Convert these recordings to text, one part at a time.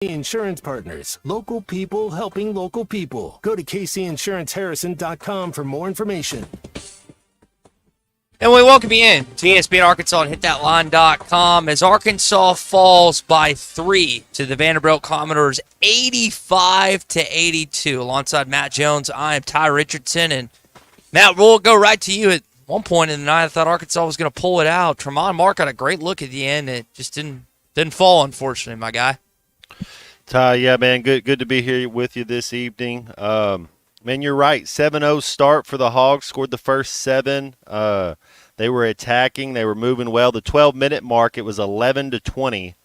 Insurance Partners. Local people helping local people. Go to kcinsuranceharrison.com for more information. And we welcome you in to ESPN Arkansas and hitthatline.com as Arkansas falls by 3 to the Vanderbilt Commodores 85-82. Alongside Matt Jones, I am Ty Richardson. And Matt, we'll go right to you. At one point in the night, I thought Arkansas was going to pull it out. Tremont Mark got a great look at the end. It just didn't fall, unfortunately, my guy. Ty, yeah, man, good to be here with you this evening. Man, you're right. 7-0 start for the Hogs. Scored the first 7. They were attacking. They were moving well. The 12-minute mark, it was 11-20.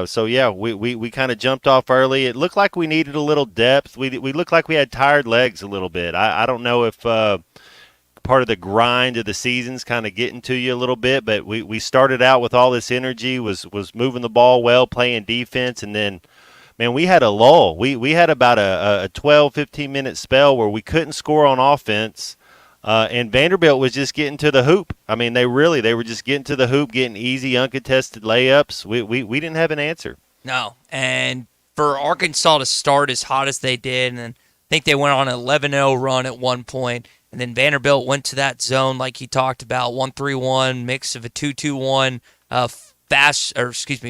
So, yeah, we kind of jumped off early. It looked like we needed a little depth. We looked like we had tired legs a little bit. I don't know if part of the grind of the season's kind of getting to you a little bit, but we started out with all this energy, was moving the ball well, playing defense, and then – man, we had a lull. We had about a 12, 15-minute spell where we couldn't score on offense, and Vanderbilt was just getting to the hoop. I mean, they were just getting to the hoop, getting easy, uncontested layups. We didn't have an answer. No, and for Arkansas to start as hot as they did, and I think they went on an 11-0 run at one point, and then Vanderbilt went to that zone like he talked about, 1-3-1, mix of a 2-2-1,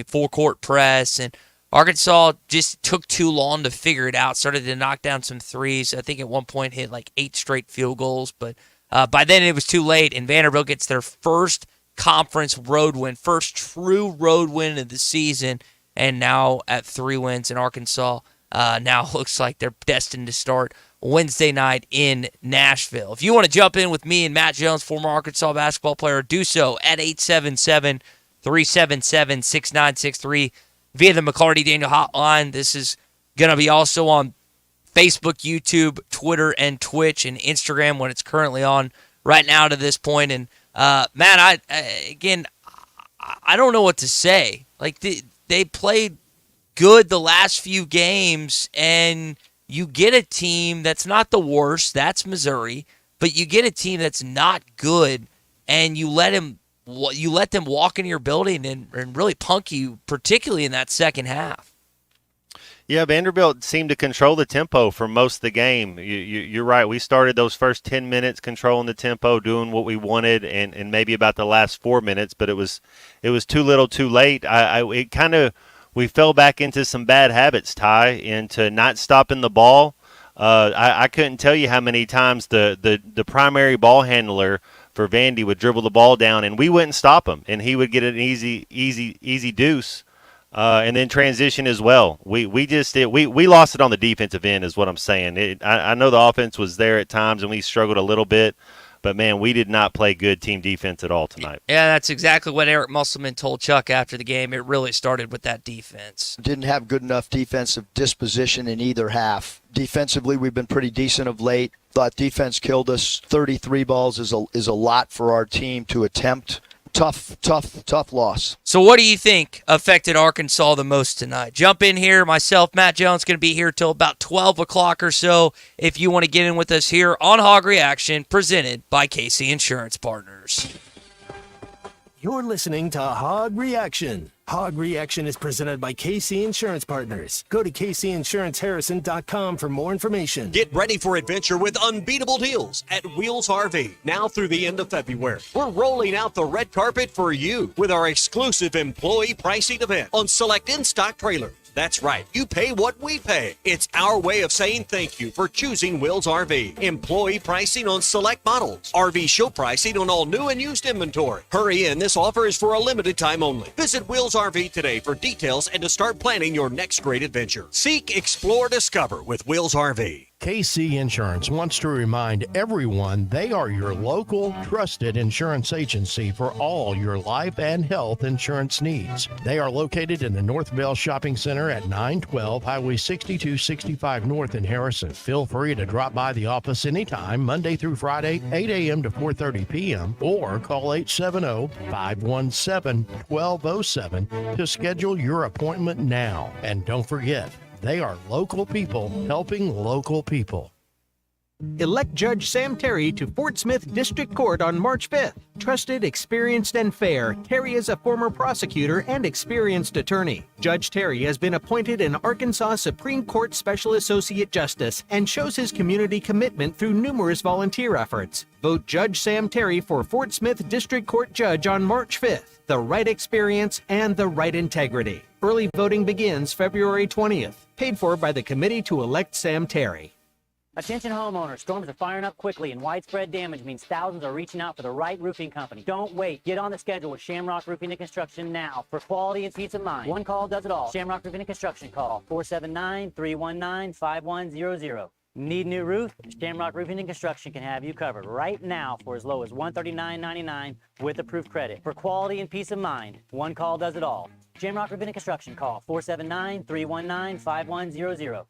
full-court press, and Arkansas just took too long to figure it out, started to knock down some threes. I think at one point hit like 8 straight field goals, but by then it was too late, and Vanderbilt gets their first conference road win, first true road win of the season, and now at 3 wins in Arkansas, now looks like they're destined to start Wednesday night in Nashville. If you want to jump in with me and Matt Jones, former Arkansas basketball player, do so at 877-377-6963. via the McLarty Daniel Hotline. This is going to be also on Facebook, YouTube, Twitter, and Twitch, and Instagram when it's currently on right now to this point. And, Matt, I don't know what to say. Like, they played good the last few games, and you get a team that's not the worst. That's Missouri. But you get a team that's not good, and you let them walk into your building and really punk you, particularly in that second half. Yeah, Vanderbilt seemed to control the tempo for most of the game. You're right. We started those first 10 minutes controlling the tempo, doing what we wanted, and maybe about the last 4 minutes, but it was too little too late. We fell back into some bad habits, Ty, into not stopping the ball. I couldn't tell you how many times the primary ball handler for Vandy would dribble the ball down, and we wouldn't stop him, and he would get an easy deuce, and then transition as well. We lost it on the defensive end, is what I'm saying. I know the offense was there at times, and we struggled a little bit, but man, we did not play good team defense at all tonight. Yeah, that's exactly what Eric Musselman told Chuck after the game. It really started with that defense. Didn't have good enough defensive disposition in either half. Defensively, we've been pretty decent of late. Thought defense killed us. 33 balls is a lot for our team to attempt. Tough loss. So what do you think affected Arkansas the most tonight? Jump in here. Myself, Matt Jones, going to be here till about 12 o'clock or so if you want to get in with us here on Hog Reaction, presented by KC Insurance Partners. You're listening to Hog Reaction. Hog Reaction is presented by KC Insurance Partners. Go to kcinsuranceharrison.com for more information. Get ready for adventure with unbeatable deals at Wheels RV now through the end of February. We're rolling out the red carpet for you with our exclusive employee pricing event on select in-stock trailers. That's right. You pay what we pay. It's our way of saying thank you for choosing Wills RV. Employee pricing on select models. RV show pricing on all new and used inventory. Hurry in. This offer is for a limited time only. Visit Wills RV today for details and to start planning your next great adventure. Seek, explore, discover with Wills RV. KC Insurance wants to remind everyone they are your local, trusted insurance agency for all your life and health insurance needs. They are located in the Northvale Shopping Center at 912 Highway 6265 North in Harrison. Feel free to drop by the office anytime, Monday through Friday, 8 a.m. to 4:30 p.m., or call 870-517-1207 to schedule your appointment now. And don't forget, they are local people helping local people. Elect Judge Sam Terry to Fort Smith District Court on March 5th. Trusted, experienced, and fair, Terry is a former prosecutor and experienced attorney. Judge Terry has been appointed an Arkansas Supreme Court Special Associate Justice and shows his community commitment through numerous volunteer efforts. Vote Judge Sam Terry for Fort Smith District Court Judge on March 5th. The right experience and the right integrity. Early voting begins February 20th. Paid for by the Committee to Elect Sam Terry. Attention homeowners, storms are firing up quickly and widespread damage means thousands are reaching out for the right roofing company. Don't wait. Get on the schedule with Shamrock Roofing and Construction now for quality and peace of mind. One call does it all. Shamrock Roofing and Construction, call 479-319-5100. Need a new roof? Shamrock Roofing and Construction can have you covered right now for as low as $139.99 with approved credit. For quality and peace of mind, one call does it all. Shamrock Roofing and Construction, call 479-319-5100.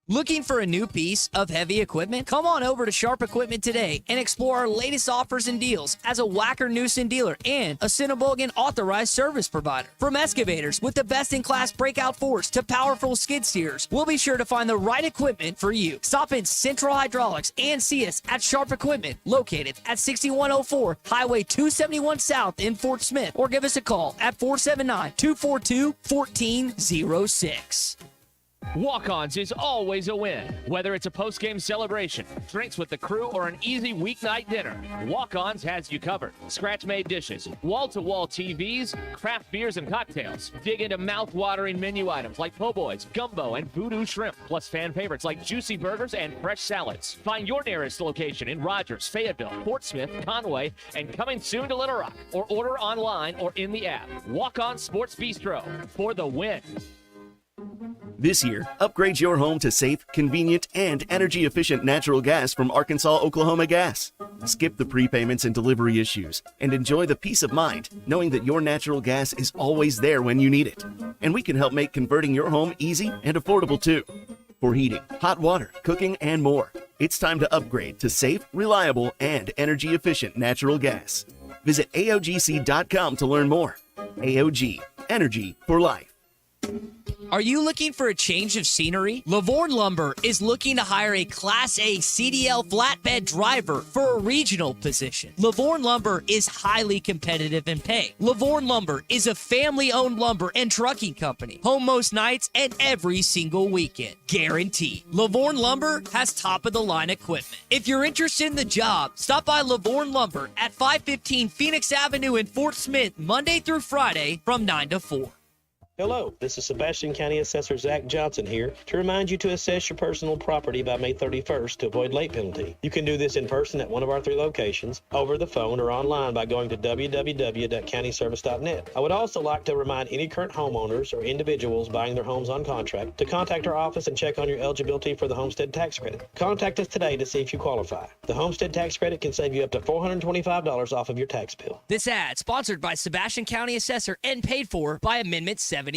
Looking for a new piece of heavy equipment? Come on over to Sharp Equipment today and explore our latest offers and deals as a Whacker Newson dealer and a Cinnabogan authorized service provider. From excavators with the best-in-class breakout force to powerful skid steers, we'll be sure to find the right equipment for you. Stop in Central Hydraulics and see us at Sharp Equipment, located at 6104 Highway 271 South in Fort Smith, or give us a call at 479-242-1406. Walk-Ons is always a win. Whether it's a post-game celebration, drinks with the crew, or an easy weeknight dinner, Walk-Ons has you covered. Scratch-made dishes, wall-to-wall TVs, craft beers and cocktails. Dig into mouth-watering menu items like po' boys, gumbo, and voodoo shrimp, plus fan favorites like juicy burgers and fresh salads. Find your nearest location in Rogers, Fayetteville, Fort Smith, Conway, and coming soon to Little Rock, or order online or in the app. Walk-On Sports Bistro for the win. This year, upgrade your home to safe, convenient, and energy-efficient natural gas from Arkansas-Oklahoma Gas. Skip the prepayments and delivery issues, and enjoy the peace of mind knowing that your natural gas is always there when you need it. And we can help make converting your home easy and affordable too. For heating, hot water, cooking, and more, it's time to upgrade to safe, reliable, and energy-efficient natural gas. Visit AOGC.com to learn more. AOG, Energy for Life. Are you looking for a change of scenery? Lavorne Lumber is looking to hire a Class A CDL flatbed driver for a regional position. Lavorne Lumber is highly competitive in pay. Lavorne Lumber is a family-owned lumber and trucking company. Home most nights and every single weekend. Guaranteed. Lavorne Lumber has top-of-the-line equipment. If you're interested in the job, stop by Lavorne Lumber at 515 Phoenix Avenue in Fort Smith, Monday through Friday from 9 to 4. Hello, this is Sebastian County Assessor Zach Johnson here to remind you to assess your personal property by May 31st to avoid late penalty. You can do this in person at one of our 3 locations, over the phone, or online by going to www.countyservice.net. I would also like to remind any current homeowners or individuals buying their homes on contract to contact our office and check on your eligibility for the Homestead Tax Credit. Contact us today to see if you qualify. The Homestead Tax Credit can save you up to $425 off of your tax bill. This ad sponsored by Sebastian County Assessor and paid for by Amendment 79.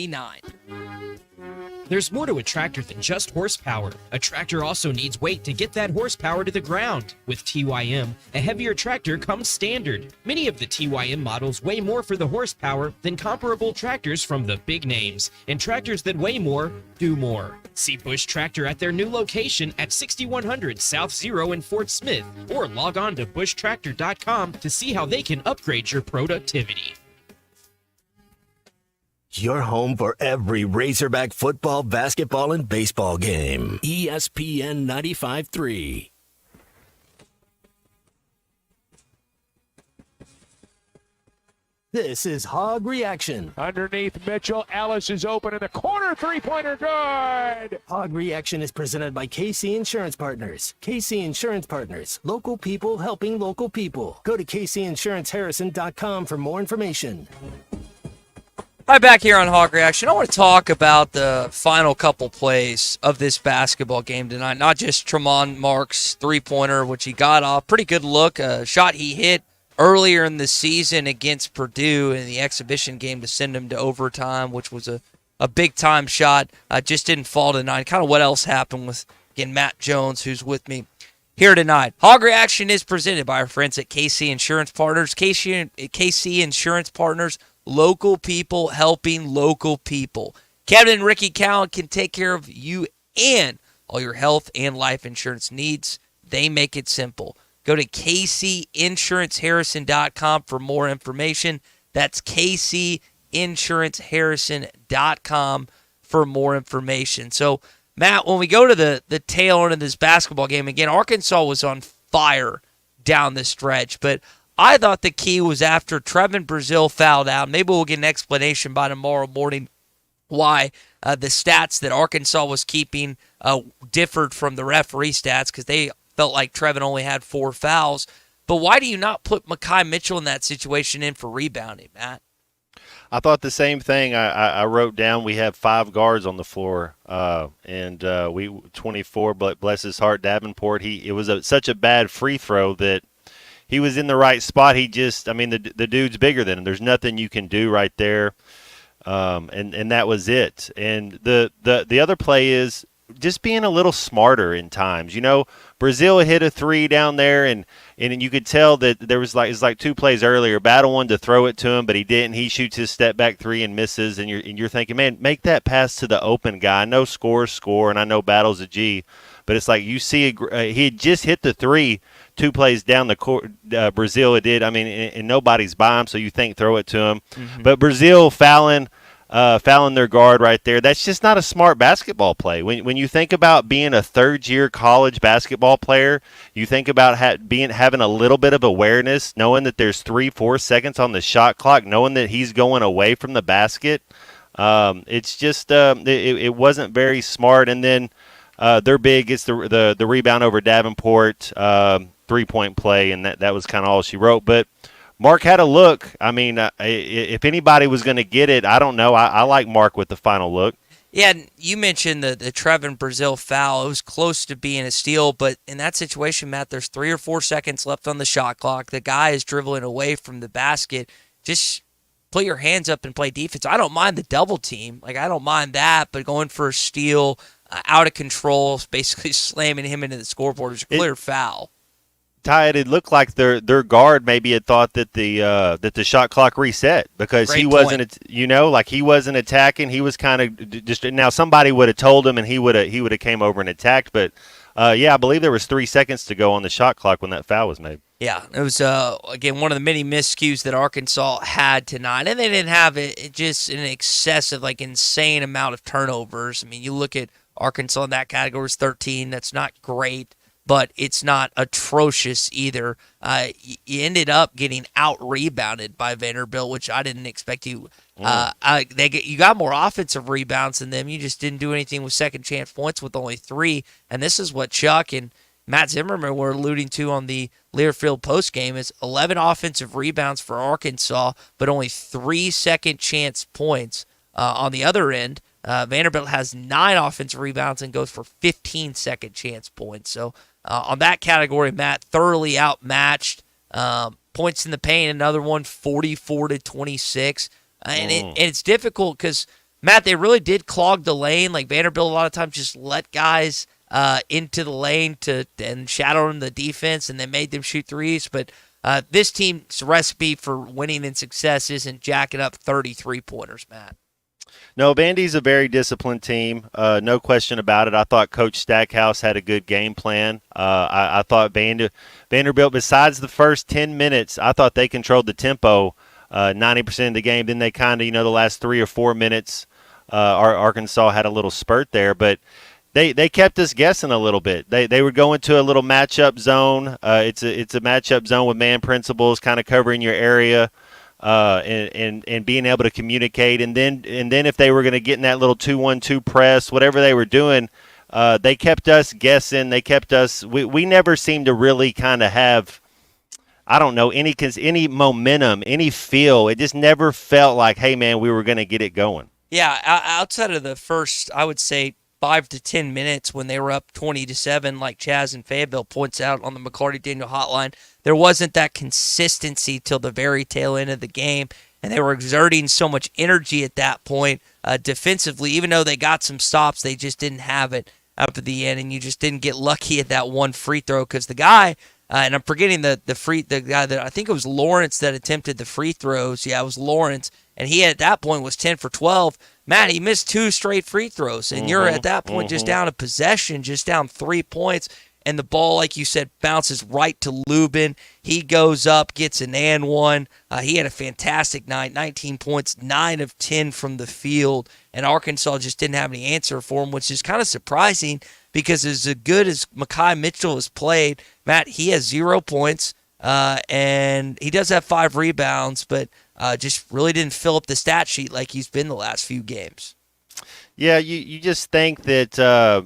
There's more to a tractor than just horsepower. A tractor also needs weight to get that horsepower to the ground. With TYM, a heavier tractor comes standard. Many of the TYM models weigh more for the horsepower than comparable tractors from the big names, and tractors that weigh more do more. See Bush Tractor at their new location at 6100 South Zero in Fort Smith, or log on to bushtractor.com to see how they can upgrade your productivity. Your home for every Razorback football, basketball, and baseball game. ESPN 95.3. This is Hog Reaction. Underneath Mitchell, Ellis is open in the corner, three-pointer good! Hog Reaction is presented by KC Insurance Partners. KC Insurance Partners, local people helping local people. Go to kcinsuranceharrison.com for more information. Hi, back here on Hog Reaction. I want to talk about the final couple plays of this basketball game tonight. Not just Tremont Marks' three-pointer, which he got off. Pretty good look. A shot he hit earlier in the season against Purdue in the exhibition game to send him to overtime, which was a big-time shot. Just didn't fall tonight. Kind of what else happened with, again, Matt Jones, who's with me here tonight. Hog Reaction is presented by our friends at KC Insurance Partners. KC Insurance Partners, local people helping local people. Kevin and Ricky Cowan can take care of you and all your health and life insurance needs. They make it simple. Go to kcinsuranceharrison.com for more information. That's kcinsuranceharrison.com for more information. So, Matt, when we go to the tail end of this basketball game, again, Arkansas was on fire down the stretch, but I thought the key was after Trevin Brazile fouled out. Maybe we'll get an explanation by tomorrow morning why the stats that Arkansas was keeping differed from the referee stats, because they felt like Trevin only had 4 fouls. But why do you not put Mekhi Mitchell in that situation in for rebounding, Matt? I thought the same thing. I wrote down we have 5 guards on the floor, and we 24. But bless his heart, Davenport. It was such a bad free throw that he was in the right spot. He just, I mean, the dude's bigger than him. There's nothing you can do right there, and that was it. And the other play is just being a little smarter in times. You know, Brazil hit a 3 down there, and you could tell that there was like 2 plays earlier. Battle wanted to throw it to him, but he didn't. He shoots his step back 3 and misses, and you're thinking, man, make that pass to the open guy. I know score, and I know Battle's a G, but it's like you see he had just hit the 3 2 plays down the court. Brazil did. I mean, and nobody's by him, so you think throw it to him. Mm-hmm. But Brazil fouling their guard right there. That's just not a smart basketball play. When you think about being a third-year college basketball player, you think about having a little bit of awareness, knowing that there's 3-4 seconds on the shot clock, knowing that he's going away from the basket. It's just it wasn't very smart. And then their big gets the rebound over Davenport, 3-point play, and that was kind of all she wrote. But Mark had a look. I mean, if anybody was going to get it, I don't know. I like Mark with the final look. Yeah, and you mentioned the Trevin Brazile foul. It was close to being a steal, but in that situation, Matt, there's 3 or 4 seconds left on the shot clock. The guy is dribbling away from the basket. Just put your hands up and play defense. I don't mind the double team. Like, I don't mind that, but going for a steal, out of control, basically slamming him into the scoreboard is a clear foul. Ty, it looked like their guard maybe had thought that the shot clock reset because Great he point. wasn't, he wasn't attacking. He was kind of just now. Somebody would have told him, and he would have came over and attacked. But I believe there was 3 seconds to go on the shot clock when that foul was made. Yeah, it was again one of the many miscues that Arkansas had tonight, and they didn't have it just an excessive, insane amount of turnovers. I mean, you look at Arkansas in that category is 13. That's not great, but it's not atrocious either. You ended up getting out-rebounded by Vanderbilt, which I didn't expect you. You got more offensive rebounds than them. You just didn't do anything with second-chance points with only 3. And this is what Chuck and Matt Zimmerman were alluding to on the Learfield postgame is 11 offensive rebounds for Arkansas, but only 3 second-chance points on the other end. Vanderbilt has 9 offensive rebounds and goes for 15 second-chance points. So on that category, Matt, thoroughly outmatched. Points in the paint, another one, 44-26. And it's difficult because, Matt, they really did clog the lane. Like Vanderbilt a lot of times just let guys into the lane and shadowing the defense, and they made them shoot threes. But this team's recipe for winning and success isn't jacking up 33-pointers, Matt. No, Vandy's a very disciplined team, no question about it. I thought Coach Stackhouse had a good game plan. I thought Vanderbilt, besides the first 10 minutes, I thought they controlled the tempo 90% of the game. Then they kind of, the last 3 or 4 minutes, Arkansas had a little spurt there. But they kept us guessing a little bit. They would go into a little matchup zone. It's a matchup zone with man principles, kind of covering your area. And being able to communicate, and then if they were going to get in that little 2-1-2 press, whatever they were doing, they kept us guessing. They kept us. We never seemed to really kind of have, I don't know, any momentum, any feel. It just never felt like, hey man, we were going to get it going. Yeah, outside of the first, I would say 5 to 10 minutes when they were up 20-7, like Chaz and Fayetteville points out on the McLarty Daniel hotline, there wasn't that consistency till the very tail end of the game, and they were exerting so much energy at that point defensively. Even though they got some stops, they just didn't have it up at the end, and you just didn't get lucky at that one free throw because the guy, and I'm forgetting the guy that I think it was Lawrence that attempted the free throws. Yeah, it was Lawrence. And he at that point was 10 for 12. Matt, he missed 2 straight free throws, and you're at that point just down a possession, just down 3 points, and the ball, like you said, bounces right to Lubin. He goes up, gets an and one. He had a fantastic night, 19 points, 9 of 10 from the field, and Arkansas just didn't have any answer for him, which is kind of surprising because as good as Mekhi Mitchell has played, Matt, he has 0 points, and he does have 5 rebounds, but just really didn't fill up the stat sheet like he's been the last few games. Yeah, you just think that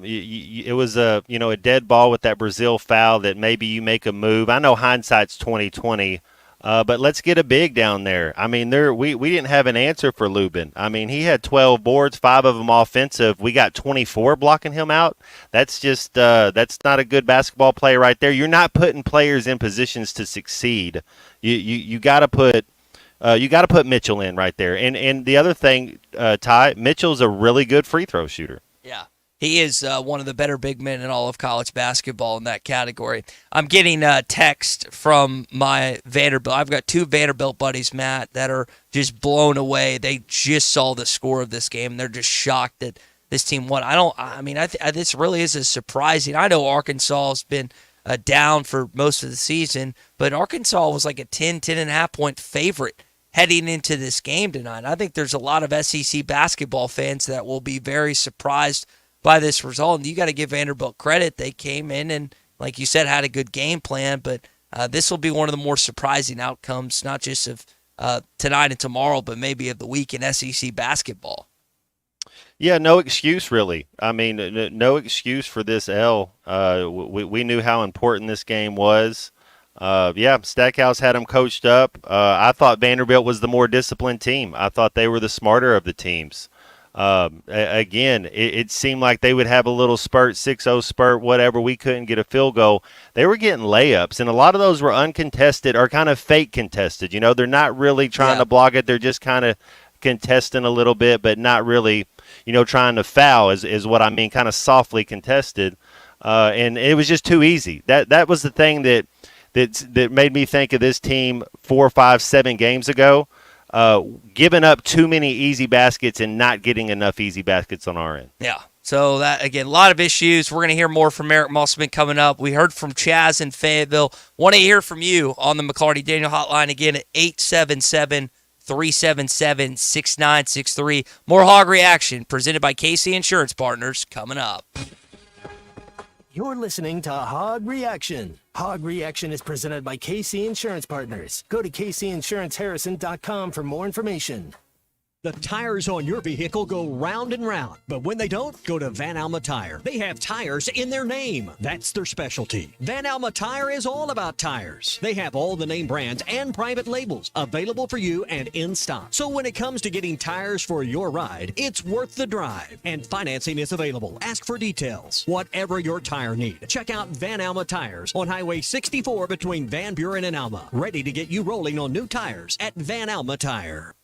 it was a dead ball with that Brazil foul that maybe you make a move. I know hindsight's 20/20, but let's get a big down there. I mean, we didn't have an answer for Lubin. I mean, he had 12 boards, 5 of them offensive. We got 24 blocking him out. That's just that's not a good basketball play right there. You're not putting players in positions to succeed. You got to put. You got to put Mitchell in right there. And the other thing, Ty, Mitchell's a really good free throw shooter. Yeah, he is one of the better big men in all of college basketball in that category. I'm getting a text from my Vanderbilt. I've got 2 Vanderbilt buddies, Matt, that are just blown away. They just saw the score of this game, and they're just shocked that this team won. This really is a surprising. I know Arkansas has been down for most of the season, but Arkansas was like a 10.5 point favorite heading into this game tonight. I think there's a lot of SEC basketball fans that will be very surprised by this result. And you got to give Vanderbilt credit. They came in and, like you said, had a good game plan. But this will be one of the more surprising outcomes, not just of tonight and tomorrow, but maybe of the week in SEC basketball. Yeah, no excuse really. I mean, no excuse for this L. We knew how important this game was. Stackhouse had them coached up. I thought Vanderbilt was the more disciplined team. I thought they were the smarter of the teams. Again, it seemed like they would have a little spurt, 6-0 spurt, whatever. We couldn't get a field goal. They were getting layups, and a lot of those were uncontested or kind of fake contested. You know, they're not really trying to block it. They're just kind of contesting a little bit, but not really, trying to foul is what I mean, kind of softly contested. And it was just too easy. That was the thing that made me think of this team 4, 5, 7 games ago, giving up too many easy baskets and not getting enough easy baskets on our end. Yeah. So that, again, a lot of issues. We're going to hear more from Eric Musselman coming up. We heard from Chaz in Fayetteville. Want to hear from you on the McLarty Daniel Hotline again at 877-377-6963. More Hog Reaction presented by KC Insurance Partners coming up. You're listening to Hog Reaction. Hog Reaction is presented by KC Insurance Partners. Go to kcinsuranceharrison.com for more information. The tires on your vehicle go round and round, but when they don't, go to Van Alma Tire. They have tires in their name. That's their specialty. Van Alma Tire is all about tires. They have all the name brands and private labels available for you and in stock. So when it comes to getting tires for your ride, it's worth the drive. And financing is available. Ask for details. Whatever your tire need, check out Van Alma Tires on Highway 64 between Van Buren and Alma. Ready to get you rolling on new tires at Van Alma Tire.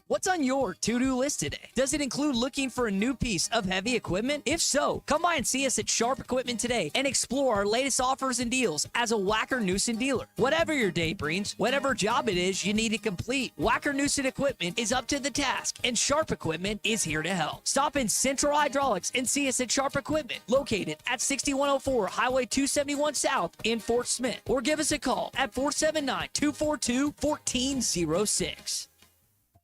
What's on your to-do list today? Does it include looking for a new piece of heavy equipment? If so, come by and see us at Sharp Equipment today and explore our latest offers and deals as a Wacker Newson dealer. Whatever your day brings, whatever job it is you need to complete, Wacker Newson Equipment is up to the task, and Sharp Equipment is here to help. Stop in Central Hydraulics and see us at Sharp Equipment, located at 6104 Highway 271 South in Fort Smith, or give us a call at 479-242-1406.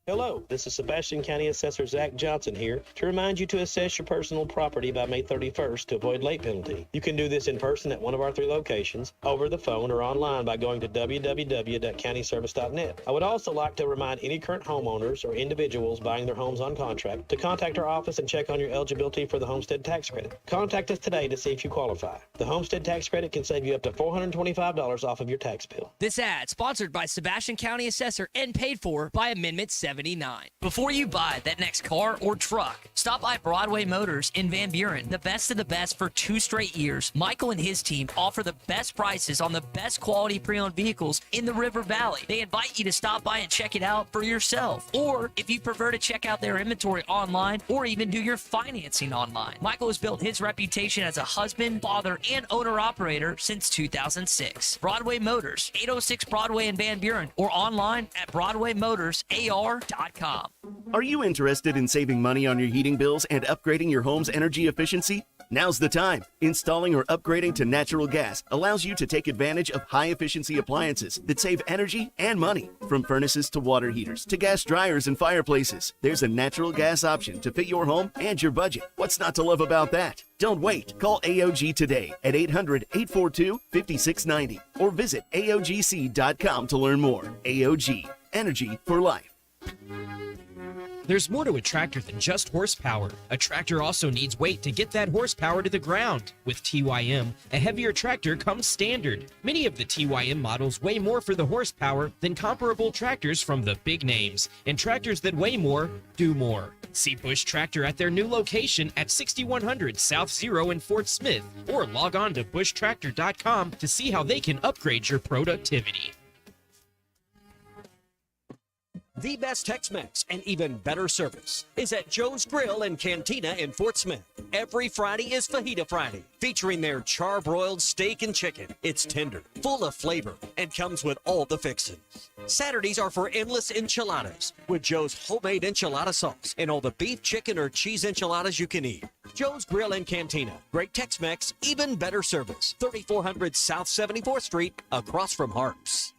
Hello, this is Sebastian County Assessor Zach Johnson here to remind you to assess your personal property by May 31st to avoid late penalty. You can do this in person at one of our 3 locations, over the phone, or online by going to www.countyservice.net. I would also like to remind any current homeowners or individuals buying their homes on contract to contact our office and check on your eligibility for the homestead tax credit. Contact us today to see if you qualify. The homestead tax credit can save you up to $425 off of your tax bill. This ad sponsored by Sebastian County Assessor and paid for by Amendment 7. Before you buy that next car or truck, stop by Broadway Motors in Van Buren. The best of the best for 2 straight years. Michael and his team offer the best prices on the best quality pre-owned vehicles in the River Valley. They invite you to stop by and check it out for yourself. Or if you prefer to check out their inventory online or even do your financing online. Michael has built his reputation as a husband, father, and owner-operator since 2006. Broadway Motors, 806 Broadway in Van Buren, or online at BroadwayMotorsAR.com. SolarEdge.com. Are you interested in saving money on your heating bills and upgrading your home's energy efficiency? Now's the time. Installing or upgrading to natural gas allows you to take advantage of high-efficiency appliances that save energy and money. From furnaces to water heaters to gas dryers and fireplaces, there's a natural gas option to fit your home and your budget. What's not to love about that? Don't wait. Call AOG today at 800-842-5690 or visit AOGC.com to learn more. AOG, energy for life. There's more to a tractor than just horsepower. A tractor also needs weight to get that horsepower to the ground. With TYM, a heavier tractor comes standard. Many of the TYM models weigh more for the horsepower than comparable tractors from the big names. And tractors that weigh more, do more. See Bush Tractor at their new location at 6100 South Zero in Fort Smith, or log on to bushtractor.com to see how they can upgrade your productivity. The best Tex-Mex and even better service is at Joe's Grill and Cantina in Fort Smith. Every Friday is Fajita Friday, featuring their charbroiled steak and chicken. It's tender, full of flavor, and comes with all the fixings. Saturdays are for endless enchiladas with Joe's homemade enchilada sauce and all the beef, chicken, or cheese enchiladas you can eat. Joe's Grill and Cantina. Great Tex-Mex, even better service. 3400 South 74th Street, across from Harps.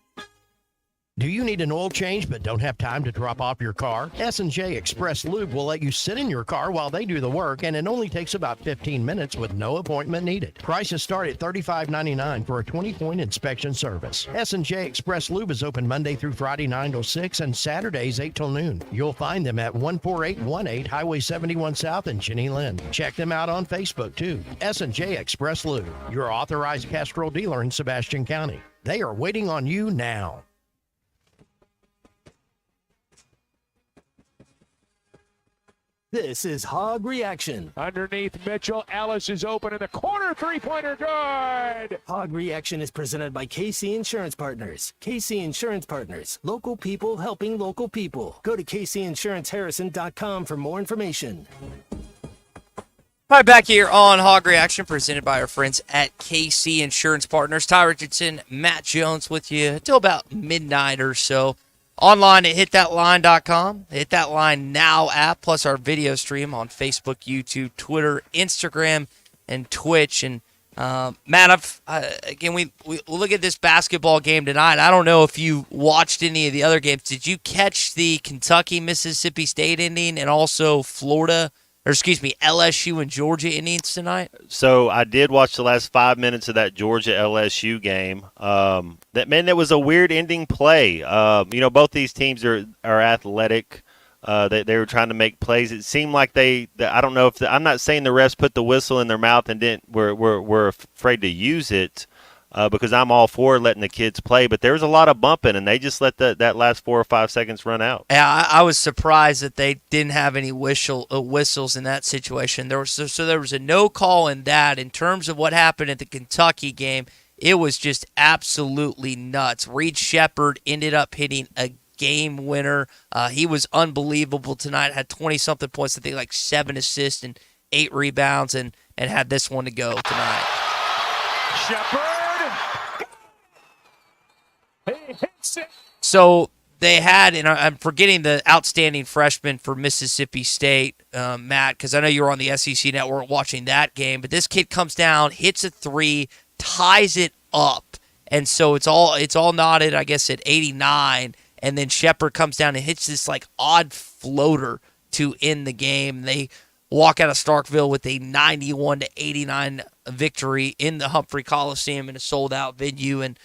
Do you need an oil change but don't have time to drop off your car? S&J Express Lube will let you sit in your car while they do the work, and it only takes about 15 minutes with no appointment needed. Prices start at $35.99 for a 20-point inspection service. S&J Express Lube is open Monday through Friday 9 till 6 and Saturdays 8 till noon. You'll find them at 14818 Highway 71 South in Jenny Lind. Check them out on Facebook too. S&J Express Lube, your authorized Castrol dealer in Sebastian County. They are waiting on you now. This is Hog Reaction. Underneath Mitchell, Ellis is open in the corner, three-pointer good. Hog Reaction is presented by KC Insurance Partners. KC Insurance Partners, local people helping local people. Go to kcinsuranceharrison.com for more information. All right, back here on Hog Reaction, presented by our friends at KC Insurance Partners. Ty Richardson, Matt Jones with you until about midnight or so. Online at hitthatline.com, Hit That Line Now app, plus our video stream on Facebook, YouTube, Twitter, Instagram, and Twitch. And Matt, again, we look at this basketball game tonight. I don't know if you watched any of the other games. Did you catch the Kentucky-Mississippi State ending and also LSU and Georgia innings tonight? So I did watch the last 5 minutes of that Georgia LSU game. That was a weird ending play. Both these teams are athletic. They were trying to make plays. It seemed like I don't know if I'm not saying the refs put the whistle in their mouth and were afraid to use it. Because I'm all for letting the kids play, but there was a lot of bumping, and they just let that last 4 or 5 seconds run out. Yeah, I was surprised that they didn't have any whistles in that situation. There was a no call in that. In terms of what happened at the Kentucky game, it was just absolutely nuts. Reed Shepherd ended up hitting a game winner. He was unbelievable tonight. Had 20-something points, I think like 7 assists and 8 rebounds, and had this one to go tonight. Shepherd. He hits it. So they had, and I'm forgetting the outstanding freshman for Mississippi State, Matt, because I know you were on the SEC Network watching that game. But this kid comes down, hits a three, ties it up, and so it's all knotted, I guess, at 89. And then Shepherd comes down and hits this like odd floater to end the game. They walk out of Starkville with a 91-89 victory in the Humphrey Coliseum in a sold-out venue. And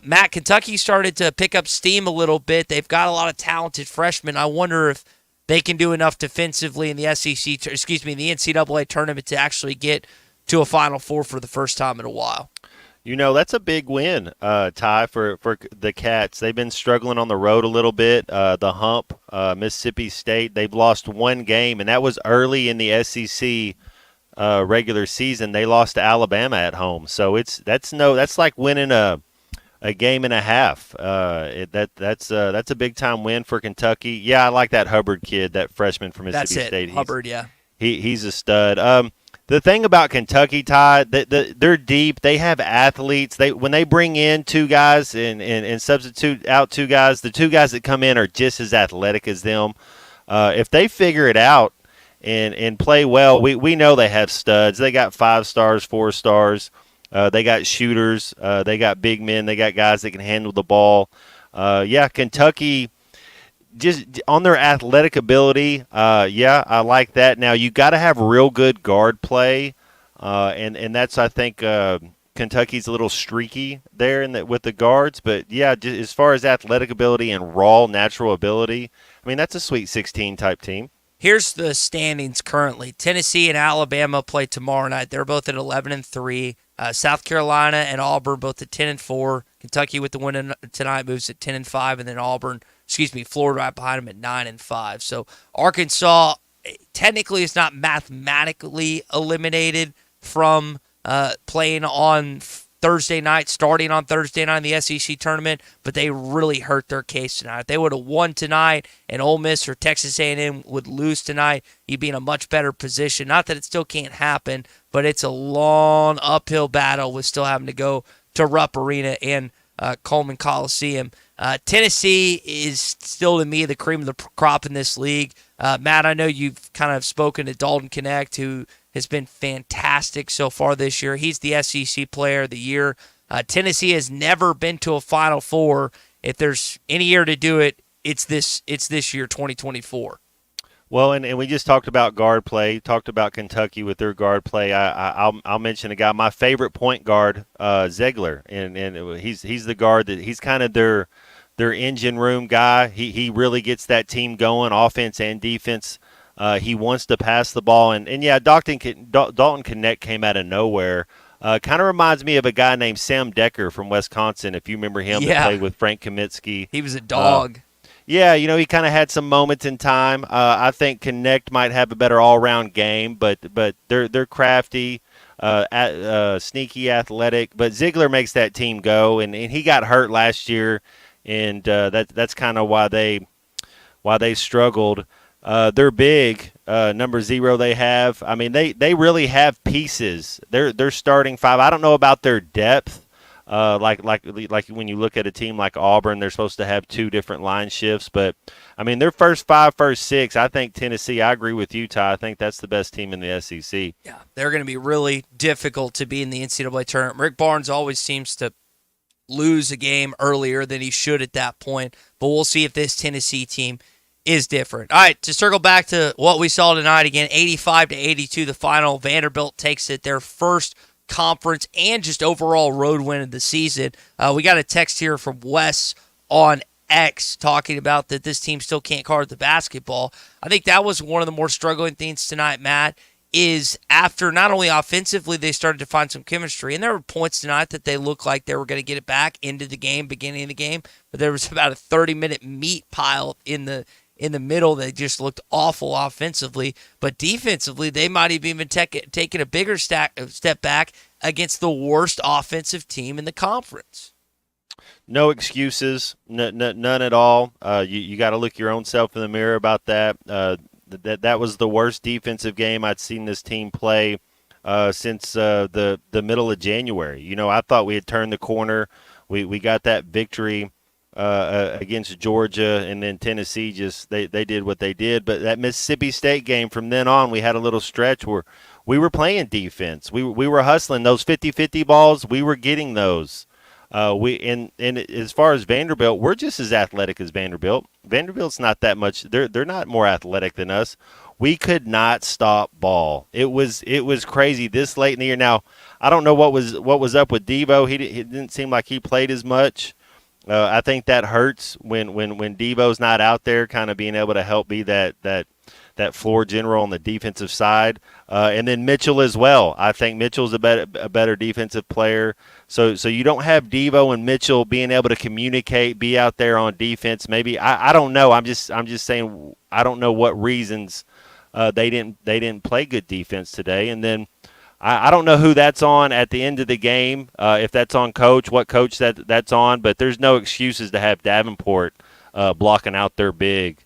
Matt, Kentucky started to pick up steam a little bit. They've got a lot of talented freshmen. I wonder if they can do enough defensively in the the NCAA tournament to actually get to a Final Four for the first time in a while. That's a big win, Ty, for the Cats. They've been struggling on the road a little bit. The Hump, Mississippi State, they've lost one game, and that was early in the SEC regular season. They lost to Alabama at home, so that's like winning a game and a half. That's a big time win for Kentucky. Yeah, I like that Hubbard kid, that freshman from Mississippi State. Hubbard, yeah. He's a stud. The thing about Kentucky, Ty, they're deep. They have athletes. When they bring in two guys and substitute out two guys, the two guys that come in are just as athletic as them. If they figure it out and play well, we know they have studs. They got 5 stars, 4 stars. They got shooters. They got big men. They got guys that can handle the ball. Kentucky, just on their athletic ability, I like that. Now, you got to have real good guard play, and that's, I think, Kentucky's a little streaky there with the guards. But, yeah, just as far as athletic ability and raw natural ability, I mean, that's a Sweet 16 type team. Here's the standings currently. Tennessee and Alabama play tomorrow night. They're both at 11-3. South Carolina and Auburn both at 10-4. Kentucky with the win tonight moves at 10-5, and then Florida right behind them at 9-5. So Arkansas technically is not mathematically eliminated from playing on Thursday night, starting on Thursday night in the SEC tournament, but they really hurt their case tonight. If they would have won tonight and Ole Miss or Texas A&M would lose tonight, you'd be in a much better position. Not that it still can't happen, but it's a long uphill battle with still having to go to Rupp Arena and Coleman Coliseum. Tennessee is still, to me, the cream of the crop in this league. Matt, I know you've kind of spoken to Dalton Connect, who has been fantastic so far this year. He's the SEC Player of the Year. Tennessee has never been to a Final Four. If there's any year to do it, it's this year, 2024. Well, and we just talked about guard play. Talked about Kentucky with their guard play. I'll mention a guy, my favorite point guard, Ziegler, and he's the guard that he's kind of their engine room guy. He really gets that team going, offense and defense. He wants to pass the ball, and Dalton Connect came out of nowhere. Kind of reminds me of a guy named Sam Decker from Wisconsin, if you remember him. That played with Frank Kaminsky. He was a dog. Yeah, he kind of had some moments in time. I think Connect might have a better all-around game, but they're crafty, sneaky, athletic. But Ziegler makes that team go, and he got hurt last year, and that's kind of why they struggled. They're big. Number 0 they have. I mean, they really have pieces. They're starting 5. I don't know about their depth. Like when you look at a team like Auburn, they're supposed to have 2 different line shifts. But, I mean, their first 5, first 6, I think Tennessee, I agree with you, Ty. I think that's the best team in the SEC. Yeah, they're going to be really difficult to be in the NCAA tournament. Rick Barnes always seems to lose a game earlier than he should at that point. But we'll see if this Tennessee team is different. All right, to circle back to what we saw tonight again, 85-82 the final. Vanderbilt takes it, their first conference and just overall road win of the season. We got a text here from Wes on X talking about that this team still can't guard the basketball. I think that was one of the more struggling things tonight, Matt, is after not only offensively they started to find some chemistry, and there were points tonight that they looked like they were going to get it back into the game, beginning of the game, but there was about a 30-minute meat pile in the middle. They just looked awful offensively, but defensively they might have even taken a bigger step back against the worst offensive team in the conference. No excuses, none at all. You got to look your own self in the mirror about that. That was the worst defensive game I'd seen this team play since the middle of January. I thought we had turned the corner. We got that victory against Georgia, and then Tennessee they did what they did. But that Mississippi State game, from then on, we had a little stretch where we were playing defense. We were hustling those 50-50 balls. We were getting those. And as far as Vanderbilt, we're just as athletic as Vanderbilt. Vanderbilt's not that much. They're not more athletic than us. We could not stop ball. It was crazy this late in the year. Now, I don't know what was up with Devo. He didn't seem like he played as much. I think that hurts when Devo's not out there, kind of being able to help be that floor general on the defensive side, and then Mitchell as well. I think Mitchell's a better defensive player. So you don't have Devo and Mitchell being able to communicate, be out there on defense. Maybe I don't know. I'm just saying I don't know what reasons they didn't play good defense today, and then. I don't know who that's on at the end of the game, if that's on coach, what coach that's on, but there's no excuses to have Davenport blocking out their big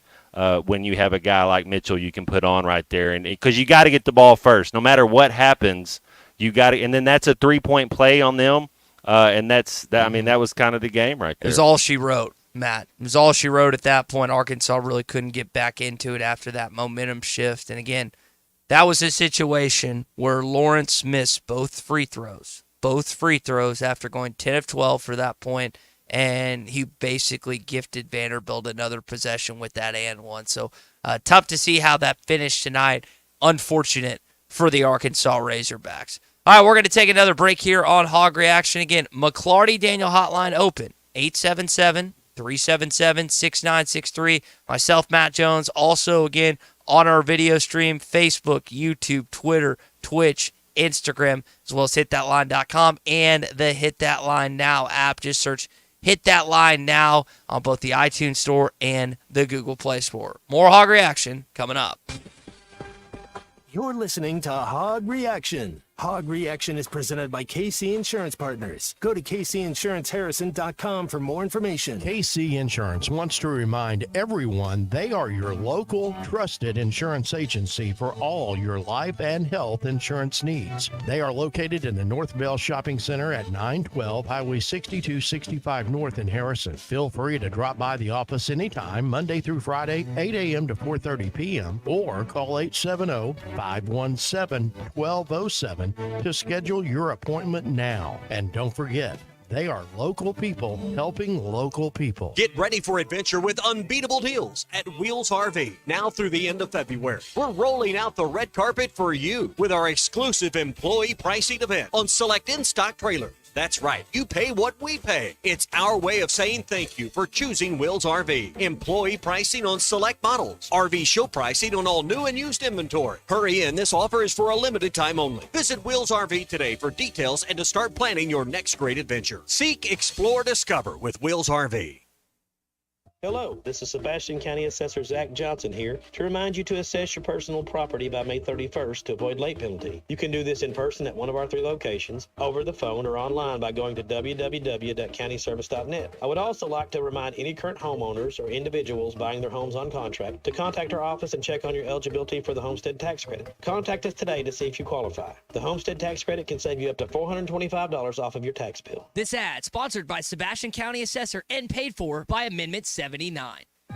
when you have a guy like Mitchell you can put on right there, and because you got to get the ball first, no matter what happens, you got to, and then that's a 3-point play on them, and that was kind of the game right there. It was all she wrote, Matt. It was all she wrote at that point. Arkansas really couldn't get back into it after that momentum shift, and again, that was a situation where Lawrence missed both free throws after going 10 of 12 for that point, and he basically gifted Vanderbilt another possession with that and one. So tough to see how that finished tonight. Unfortunate for the Arkansas Razorbacks. All right, we're going to take another break here on Hog Reaction. Again, McLarty Daniel Hotline open, 877-377-6963. Myself, Matt Jones, also again on our video stream, Facebook, YouTube, Twitter, Twitch, Instagram, as well as hitthatline.com and the Hit That Line Now app. Just search Hit That Line Now on both the iTunes Store and the Google Play Store. More Hog Reaction coming up. You're listening to Hog Reaction. Hog Reaction is presented by KC Insurance Partners. Go to kcinsuranceharrison.com for more information. KC Insurance wants to remind everyone they are your local, trusted insurance agency for all your life and health insurance needs. They are located in the North Bell Shopping Center at 912 Highway 6265 North in Harrison. Feel free to drop by the office anytime, Monday through Friday, 8 a.m. to 4:30 p.m. or call 870-517-1207 to schedule your appointment now. And don't forget, they are local people helping local people. Get ready for adventure with unbeatable deals at Wheels RV now through the end of February. We're rolling out the red carpet for you with our exclusive employee pricing event on select in-stock trailers. That's right. You pay what we pay. It's our way of saying thank you for choosing Wills RV. Employee pricing on select models. RV show pricing on all new and used inventory. Hurry in. This offer is for a limited time only. Visit Wills RV today for details and to start planning your next great adventure. Seek, explore, discover with Wills RV. Hello, this is Sebastian County Assessor Zach Johnson here to remind you to assess your personal property by May 31st to avoid late penalty. You can do this in person at one of our 3 locations, over the phone, or online by going to www.countyservice.net. I would also like to remind any current homeowners or individuals buying their homes on contract to contact our office and check on your eligibility for the Homestead Tax Credit. Contact us today to see if you qualify. The Homestead Tax Credit can save you up to $425 off of your tax bill. This ad sponsored by Sebastian County Assessor and paid for by Amendment 79.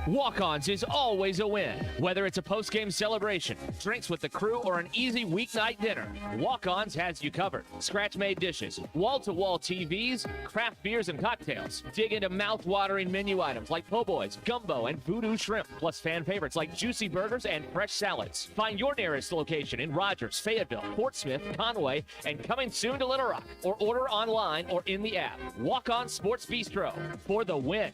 Walk-Ons is always a win. Whether it's a post-game celebration, drinks with the crew, or an easy weeknight dinner, Walk-Ons has you covered. Scratch-made dishes, wall-to-wall TVs, craft beers and cocktails. Dig into mouth-watering menu items like po' boys, gumbo, and voodoo shrimp, plus fan favorites like juicy burgers and fresh salads. Find your nearest location in Rogers, Fayetteville, Fort Smith, Conway, and coming soon to Little Rock, or order online or in the app. Walk-On Sports Bistro for the win.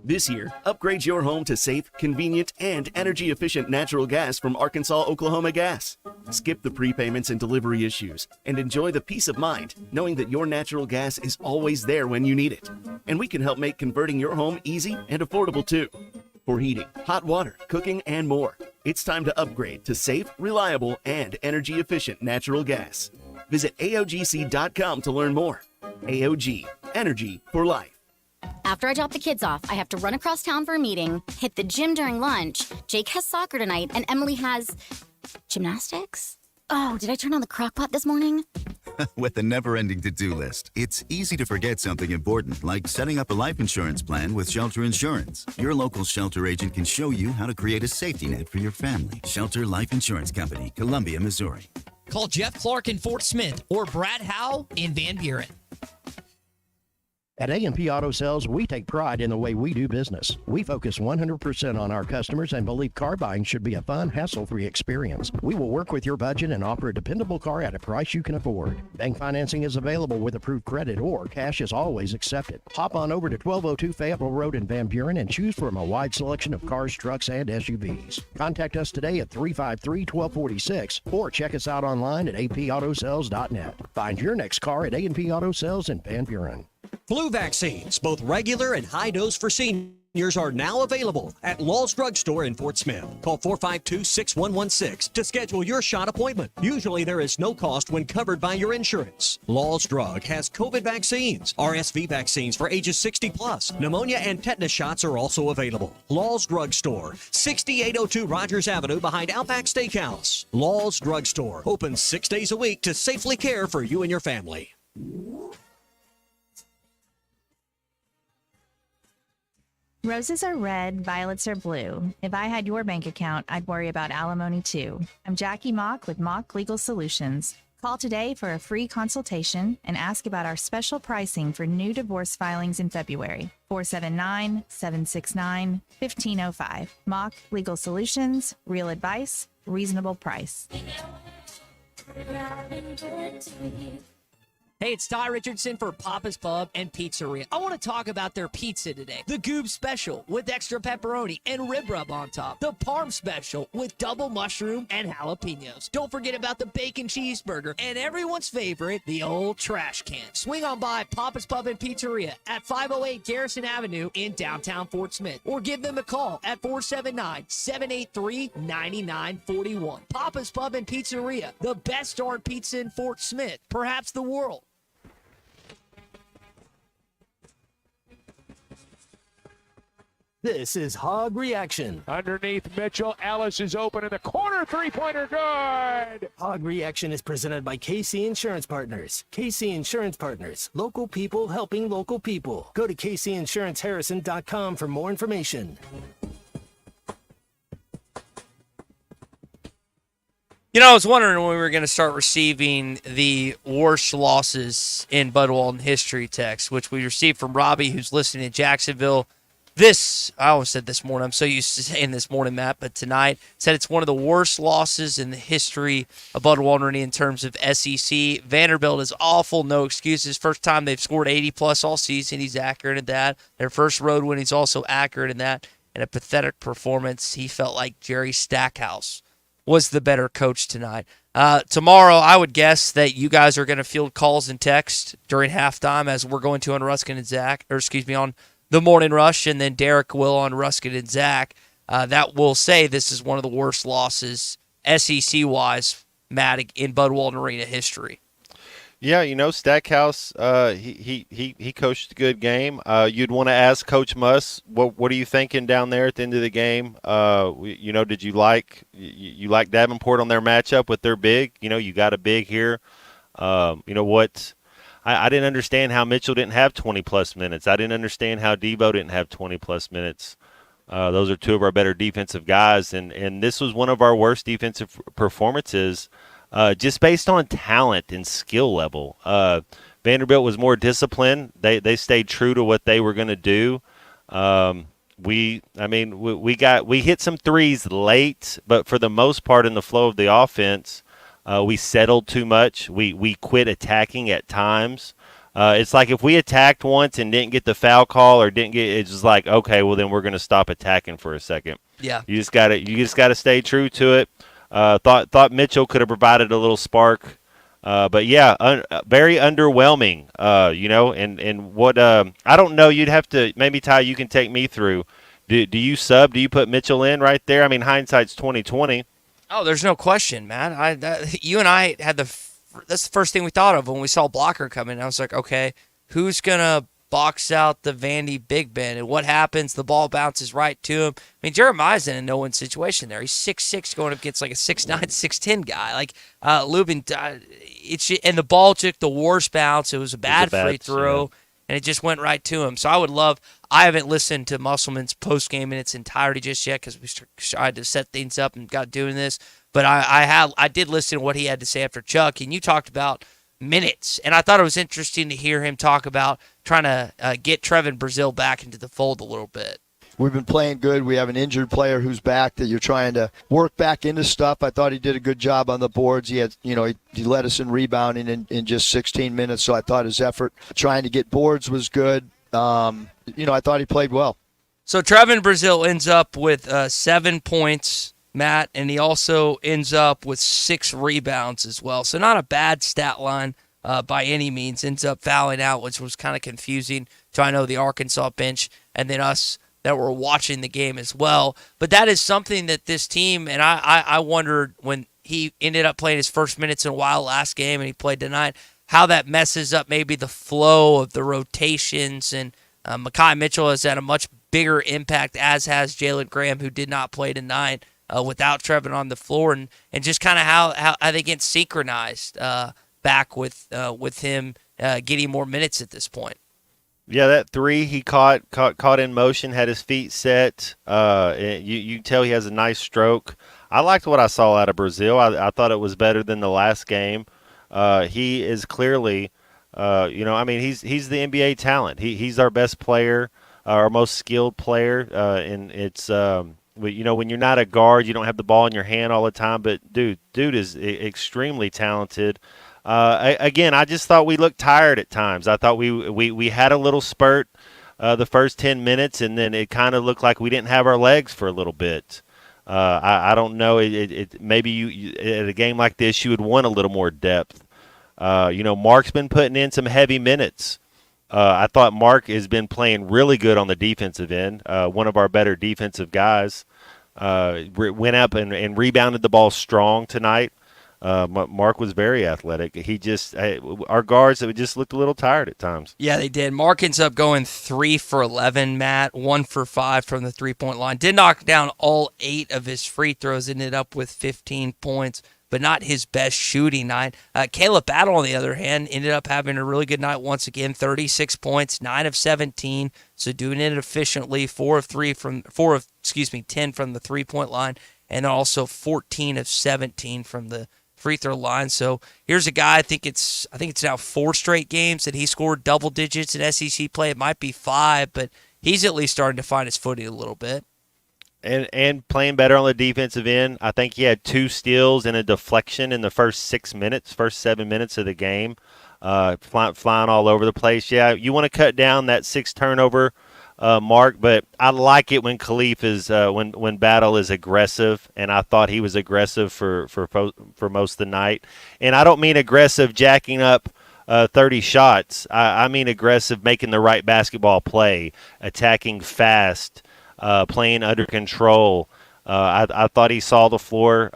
This year, upgrade your home to safe, convenient, and energy-efficient natural gas from Arkansas Oklahoma Gas. Skip the prepayments and delivery issues, and enjoy the peace of mind knowing that your natural gas is always there when you need it. And we can help make converting your home easy and affordable too. For heating, hot water, cooking, and more, it's time to upgrade to safe, reliable, and energy-efficient natural gas. Visit AOGC.com to learn more. AOG, Energy for Life. After I drop the kids off, I have to run across town for a meeting, hit the gym during lunch. Jake has soccer tonight, and Emily has gymnastics? Oh, did I turn on the crock pot this morning? With a never-ending to-do list, it's easy to forget something important, like setting up a life insurance plan with Shelter Insurance. Your local Shelter agent can show you how to create a safety net for your family. Shelter Life Insurance Company, Columbia, Missouri. Call Jeff Clark in Fort Smith or Brad Howe in Van Buren. At A&P Auto Sales, we take pride in the way we do business. We focus 100% on our customers and believe car buying should be a fun, hassle-free experience. We will work with your budget and offer a dependable car at a price you can afford. Bank financing is available with approved credit, or cash is always accepted. Hop on over to 1202 Fayetteville Road in Van Buren and choose from a wide selection of cars, trucks, and SUVs. Contact us today at 353-1246 or check us out online at apautosales.net. Find your next car at A&P Auto Sales in Van Buren. Flu vaccines, both regular and high dose for seniors, Seniors are now available at Law's Drug Store in Fort Smith. Call 452-6116 to schedule your shot appointment. Usually there is no cost when covered by your insurance. Law's Drug has COVID vaccines, RSV vaccines for ages 60 plus. Pneumonia and tetanus shots are also available. Law's Drug Store, 6802 Rogers Avenue behind Outback Steakhouse. Law's Drug Store, open 6 days a week to safely care for you and your family. Roses are red, violets are blue. If I had your bank account, I'd worry about alimony too. I'm Jackie Mock with Mock Legal Solutions. Call today for a free consultation and ask about our special pricing for new divorce filings in February. 479-769-1505. Mock Legal Solutions, real advice, reasonable price. Hey, it's Ty Richardson for Papa's Pub and Pizzeria. I want to talk about their pizza today. The Goob Special with extra pepperoni and rib rub on top. The Parm Special with double mushroom and jalapenos. Don't forget about the bacon cheeseburger and everyone's favorite, the old trash can. Swing on by Papa's Pub and Pizzeria at 508 Garrison Avenue in downtown Fort Smith. Or give them a call at 479-783-9941. Papa's Pub and Pizzeria, the best darn pizza in Fort Smith, perhaps the world. This is Hog Reaction. Underneath Mitchell, Ellis is open in the corner, three-pointer good. Hog Reaction is presented by KC Insurance Partners. KC Insurance Partners, local people helping local people. Go to kcinsuranceharrison.com for more information. You know, I was wondering when we were going to start receiving the worst losses in Bud Walton history text, which we received from Robbie, who's listening in Jacksonville. I always said this morning, I'm so used to saying this morning, Matt, but tonight said it's one of the worst losses in the history of Bud Walton in terms of SEC. Vanderbilt is awful, no excuses. First time they've scored 80-plus all season. He's accurate in that. Their first road win, he's also accurate in that. And a pathetic performance. He felt like Jerry Stackhouse was the better coach tonight. Tomorrow, I would guess that you guys are going to field calls and text during halftime as we're going to on Ruskin and Zach, on the Morning Rush, and then Derek will on Ruskin and Zach. That will say this is one of the worst losses SEC-wise, Matt, in Bud Walton Arena history. Yeah, you know, Stackhouse, he coached a good game. You'd want to ask Coach Muss, what are you thinking down there at the end of the game? Did you like Davenport on their matchup with their big? You know, you got a big here. I didn't understand how Mitchell didn't have 20-plus minutes. I didn't understand how Debo didn't have 20-plus minutes. Those are two of our better defensive guys, and this was one of our worst defensive performances just based on talent and skill level. Vanderbilt was more disciplined. They stayed true to what they were going to do. We hit some threes late, but for the most part in the flow of the offense, we settled too much. We quit attacking at times. It's like if we attacked once and didn't get the foul call or didn't get, it's just like, okay, well then we're going to stop attacking for a second. Yeah. You just gotta stay true to it. Thought Mitchell could have provided a little spark, but yeah, very underwhelming. And what I don't know. You'd have to maybe Ty. You can take me through. Do you sub? Do you put Mitchell in right there? I mean, hindsight's 20/20. Oh, there's no question, man. You and I had that's the first thing we thought of when we saw Blocker come in. I was like, okay, who's gonna box out the Vandy Big Ben? And what happens? The ball bounces right to him. I mean, Jeremiah's in a no-win situation there. He's 6'6", going up against like a 6'9", 6'10" guy. Like Lubin, and the ball took the worst bounce. It was a bad free throw. Yeah. And it just went right to him. So I haven't listened to Musselman's postgame in its entirety just yet because we tried to set things up and got doing this. But I did listen to what he had to say after Chuck, and you talked about minutes. And I thought it was interesting to hear him talk about trying to get Trevin Brazile back into the fold a little bit. We've been playing good. We have an injured player who's back that you're trying to work back into stuff. I thought he did a good job on the boards. He had, he led us in rebounding in just 16 minutes. So I thought his effort trying to get boards was good. I thought he played well. So Trevin Brazile ends up with 7 points, Matt, and he also ends up with 6 rebounds as well. So not a bad stat line by any means. Ends up fouling out, which was kind of confusing to, I know, the Arkansas bench, and then us that were watching the game as well. But that is something that this team, and I wondered when he ended up playing his first minutes in a while last game and he played tonight, how that messes up maybe the flow of the rotations. And Mekhi Mitchell has had a much bigger impact, as has Jalen Graham, who did not play tonight without Trevin on the floor, and just kind of how they get synchronized back with him getting more minutes at this point. Yeah, that three he caught in motion, had his feet set. You tell he has a nice stroke. I liked what I saw out of Brazil. I thought it was better than the last game. He is clearly, he's the NBA talent. He's our best player, our most skilled player. And it's, when you're not a guard, you don't have the ball in your hand all the time. But dude is extremely talented. Again, I just thought we looked tired at times. I thought we had a little spurt the first 10 minutes, and then it kind of looked like we didn't have our legs for a little bit. I don't know. Maybe you at a game like this, you would want a little more depth. Mark's been putting in some heavy minutes. I thought Mark has been playing really good on the defensive end, one of our better defensive guys. Went up and rebounded the ball strong tonight. Mark was very athletic. Our guards just looked a little tired at times. Yeah, they did. Mark ends up going 3 for 11, Matt, 1 for 5 from the three-point line. Did knock down all 8 of his free throws, ended up with 15 points, but not his best shooting night. Caleb Battle, on the other hand, ended up having a really good night once again, 36 points, 9 of 17, so doing it efficiently, 10 from the three-point line, and also 14 of 17 from the free throw line. So here's a guy, I think it's now 4 straight games that he scored double digits in SEC play. It might be 5, but he's at least starting to find his footing a little bit. And playing better on the defensive end. I think he had 2 steals and a deflection in the first 7 minutes of the game, flying all over the place. Yeah, you want to cut down that 6 turnover mark, but I like it when Khalif is when Battle is aggressive, and I thought he was aggressive for most of the night. And I don't mean aggressive jacking up 30 shots. I mean aggressive making the right basketball play, attacking fast, playing under control. I thought he saw the floor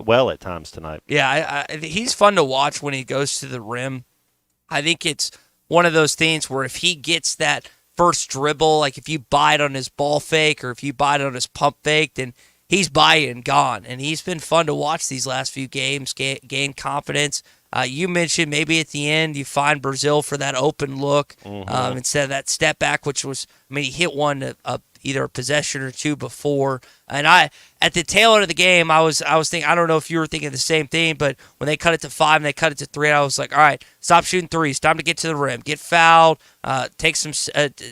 well at times tonight. Yeah, he's fun to watch when he goes to the rim. I think it's one of those things where if he gets that first dribble, like if you buy it on his ball fake or if you buy it on his pump fake, then he's by and gone. And he's been fun to watch these last few games, gain confidence. You mentioned maybe at the end you find Brazil for that open look instead of that step back, which was, he hit one either a possession or 2 before. And at the tail end of the game, I was thinking, I don't know if you were thinking the same thing, but when they cut it to 5 and they cut it to 3, I was like, all right, stop shooting threes. Time to get to the rim, get fouled,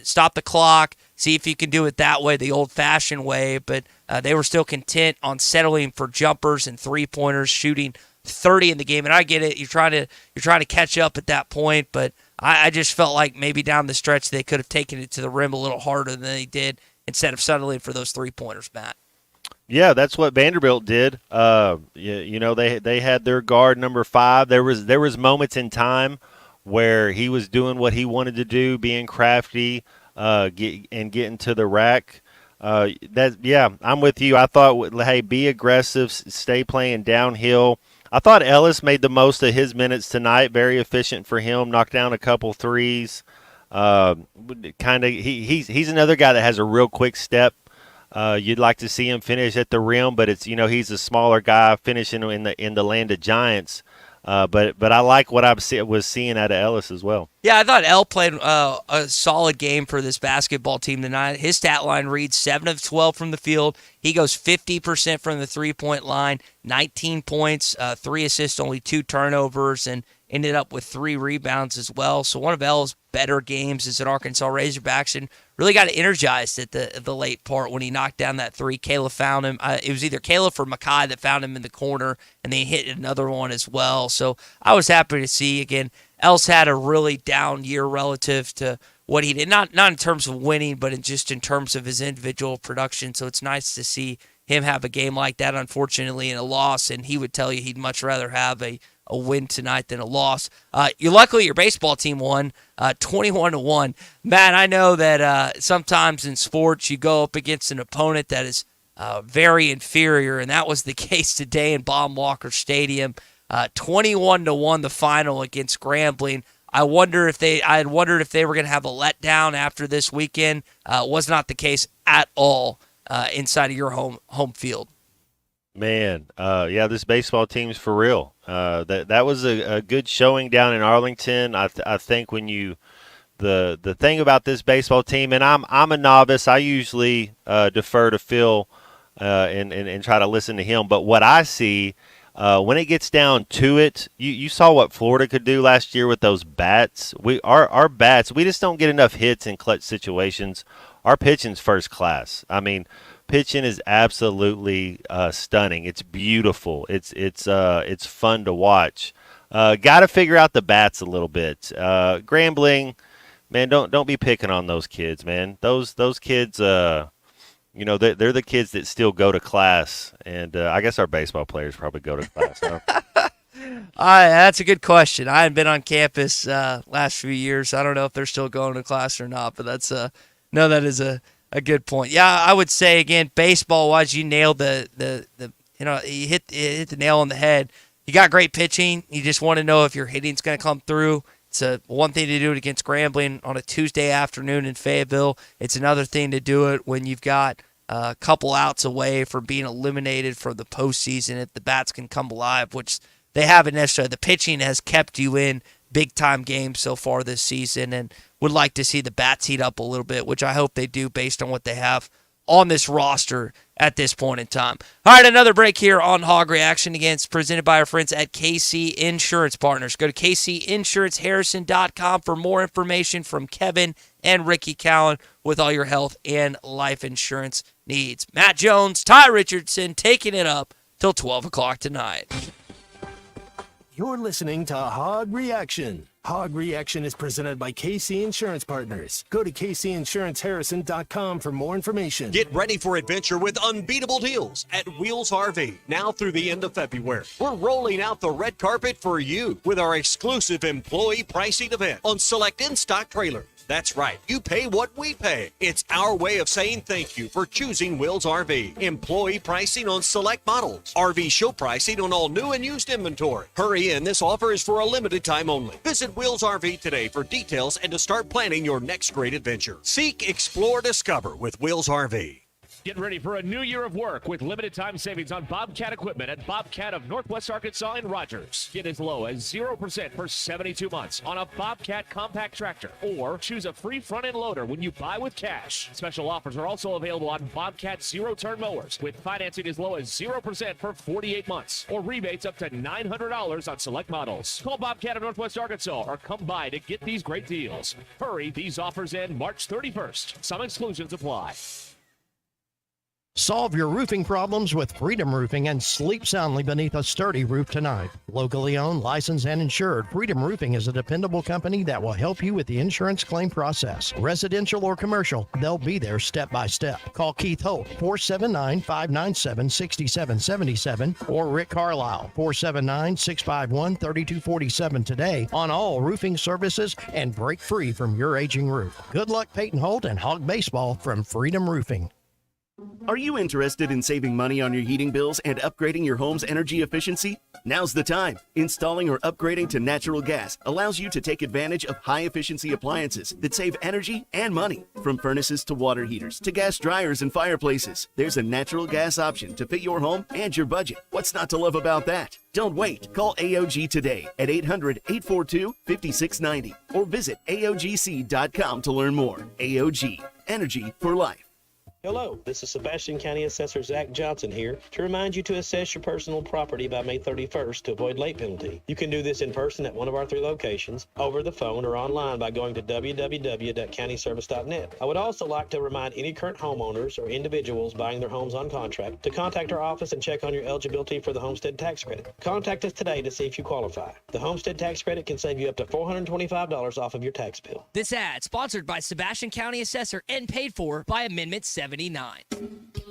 stop the clock, see if you can do it that way, the old-fashioned way. But they were still content on settling for jumpers and three-pointers, shooting 30 in the game. And I get it, you're trying to catch up at that point, but I just felt like maybe down the stretch they could have taken it to the rim a little harder than they did instead of settling for those three-pointers, Matt. Yeah, that's what Vanderbilt did. They had their guard number 5. There was moments in time where he was doing what he wanted to do, being crafty, getting to the rack. I'm with you. I thought, hey, be aggressive, stay playing downhill. I thought Ellis made the most of his minutes tonight. Very efficient for him. Knocked down a couple threes. He's another guy that has a real quick step. You'd like to see him finish at the rim, but it's he's a smaller guy finishing in the land of giants. But I like what I was seeing out of Ellis as well. Yeah, I thought El played a solid game for this basketball team tonight. His stat line reads 7 of 12 from the field. He goes 50% from the three-point line, 19 points, 3 assists, only 2 turnovers, and ended up with 3 rebounds as well. So one of El's better games as an Arkansas Razorbacks, and really got energized at the late part when he knocked down that 3. Caleb found him. It was either Caleb or Mekhi that found him in the corner, and they hit another one as well. So I was happy to see, again, El's had a really down year relative to what he did. Not in terms of winning, but just in terms of his individual production. So it's nice to see him have a game like that, unfortunately, in a loss, and he would tell you he'd much rather have a a win tonight than a loss. Luckily, your baseball team won 21-1. Matt, I know that sometimes in sports you go up against an opponent that is very inferior, and that was the case today in Baum-Walker Stadium. 21-1 the final against Grambling. I had wondered if they were going to have a letdown after this weekend. Was not the case at all inside of your home field. Man, this baseball team's for real. That was a good showing down in Arlington. I think when you the thing about this baseball team, and I'm a novice. I usually defer to Phil and try to listen to him. But what I see. When it gets down to it, you saw what Florida could do last year with those bats. Our bats, we just don't get enough hits in clutch situations. Our pitching's first class. I mean, pitching is absolutely stunning. It's beautiful. It's fun to watch. Got to figure out the bats a little bit. Grambling, man, don't be picking on those kids, man. Those kids. They're the kids that still go to class, and I guess our baseball players probably go to class. Huh? That's a good question. I haven't been on campus last few years. I don't know if they're still going to class or not, but that is a good point. Yeah, I would say again, baseball-wise, you nailed you hit the nail on the head. You got great pitching. You just want to know if your hitting's going to come through. It's one thing to do it against Grambling on a Tuesday afternoon in Fayetteville. It's another thing to do it when you've got a couple outs away from being eliminated from the postseason if the bats can come alive, which they haven't necessarily. The pitching has kept you in big-time games so far this season, and would like to see the bats heat up a little bit, which I hope they do based on what they have on this roster at this point in time. All right, another break here on Hog Reaction. Again, it's presented by our friends at KC Insurance Partners. Go to kcinsuranceharrison.com for more information from Kevin and Ricky Cowan with all your health and life insurance needs. Matt Jones, Ty Richardson taking it up till 12 o'clock tonight. You're listening to Hog Reaction. Hog Reaction is presented by KC Insurance Partners. Go to kcinsuranceharrison.com for more information. Get ready for adventure with unbeatable deals at Wheels RV now through the end of February. We're rolling out the red carpet for you with our exclusive employee pricing event on select in-stock trailers. That's right. You pay what we pay. It's our way of saying thank you for choosing Wheels RV. Employee pricing on select models. RV show pricing on all new and used inventory. Hurry in. This offer is for a limited time only. Visit Wheels RV today for details and to start planning your next great adventure. Seek, explore, discover with Wheels RV. Get ready for a new year of work with limited time savings on Bobcat equipment at Bobcat of Northwest Arkansas and Rogers. Get as low as 0% for 72 months on a Bobcat compact tractor, or choose a free front-end loader when you buy with cash. Special offers are also available on Bobcat zero-turn mowers with financing as low as 0% for 48 months, or rebates up to $900 on select models. Call Bobcat of Northwest Arkansas or come by to get these great deals. Hurry, these offers end March 31st. Some exclusions apply. Solve your roofing problems with Freedom Roofing and sleep soundly beneath a sturdy roof tonight. Locally owned, licensed, and insured, Freedom Roofing is a dependable company that will help you with the insurance claim process. Residential or commercial, they'll be there step by step. Call Keith Holt, 479-597-6777, or Rick Carlisle, 479-651-3247 today on all roofing services and break free from your aging roof. Good luck, Peyton Holt and Hog Baseball from Freedom Roofing. Are you interested in saving money on your heating bills and upgrading your home's energy efficiency? Now's the time. Installing or upgrading to natural gas allows you to take advantage of high-efficiency appliances that save energy and money. From furnaces to water heaters to gas dryers and fireplaces, there's a natural gas option to fit your home and your budget. What's not to love about that? Don't wait. Call AOG today at 800-842-5690 or visit AOGC.com to learn more. AOG, energy for life. Hello, this is Sebastian County Assessor Zach Johnson here to remind you to assess your personal property by May 31st to avoid late penalty. You can do this in person at one of our 3 locations, over the phone, or online by going to www.countyservice.net. I would also like to remind any current homeowners or individuals buying their homes on contract to contact our office and check on your eligibility for the homestead tax credit. Contact us today to see if you qualify. The homestead tax credit can save you up to $425 off of your tax bill. This ad sponsored by Sebastian County Assessor and paid for by Amendment 79.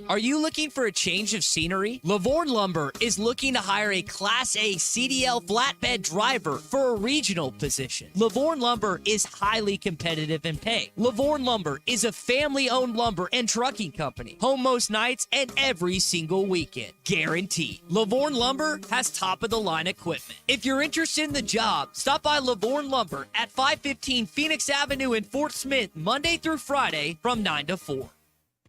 Are you looking for a change of scenery? Lavorne Lumber is looking to hire a Class A CDL flatbed driver for a regional position. Lavorne Lumber is highly competitive in pay. Lavorne Lumber is a family-owned lumber and trucking company. Home most nights and every single weekend. Guaranteed. Lavorne Lumber has top-of-the-line equipment. If you're interested in the job, stop by Lavorne Lumber at 515 Phoenix Avenue in Fort Smith Monday through Friday from 9 to 4.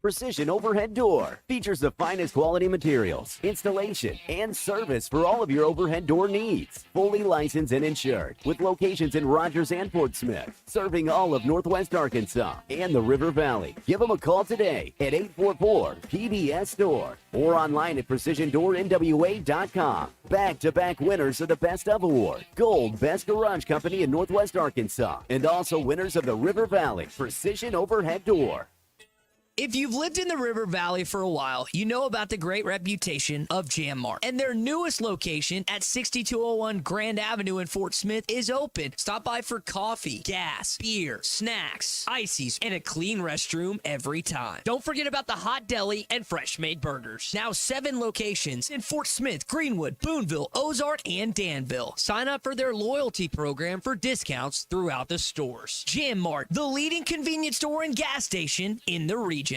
Precision Overhead Door features the finest quality materials, installation, and service for all of your overhead door needs. Fully licensed and insured, with locations in Rogers and Fort Smith, serving all of Northwest Arkansas and the River Valley. Give them a call today at 844-PBS-STORE or online at PrecisionDoorNWA.com. Back-to-back winners of the Best of Award, Gold Best Garage Company in Northwest Arkansas, and also winners of the River Valley Precision Overhead Door. If you've lived in the River Valley for a while, you know about the great reputation of Jam Mart. And their newest location at 6201 Grand Avenue in Fort Smith is open. Stop by for coffee, gas, beer, snacks, ices, and a clean restroom every time. Don't forget about the hot deli and fresh-made burgers. Now 7 locations in Fort Smith, Greenwood, Boonville, Ozark, and Danville. Sign up for their loyalty program for discounts throughout the stores. Jam Mart, the leading convenience store and gas station in the region.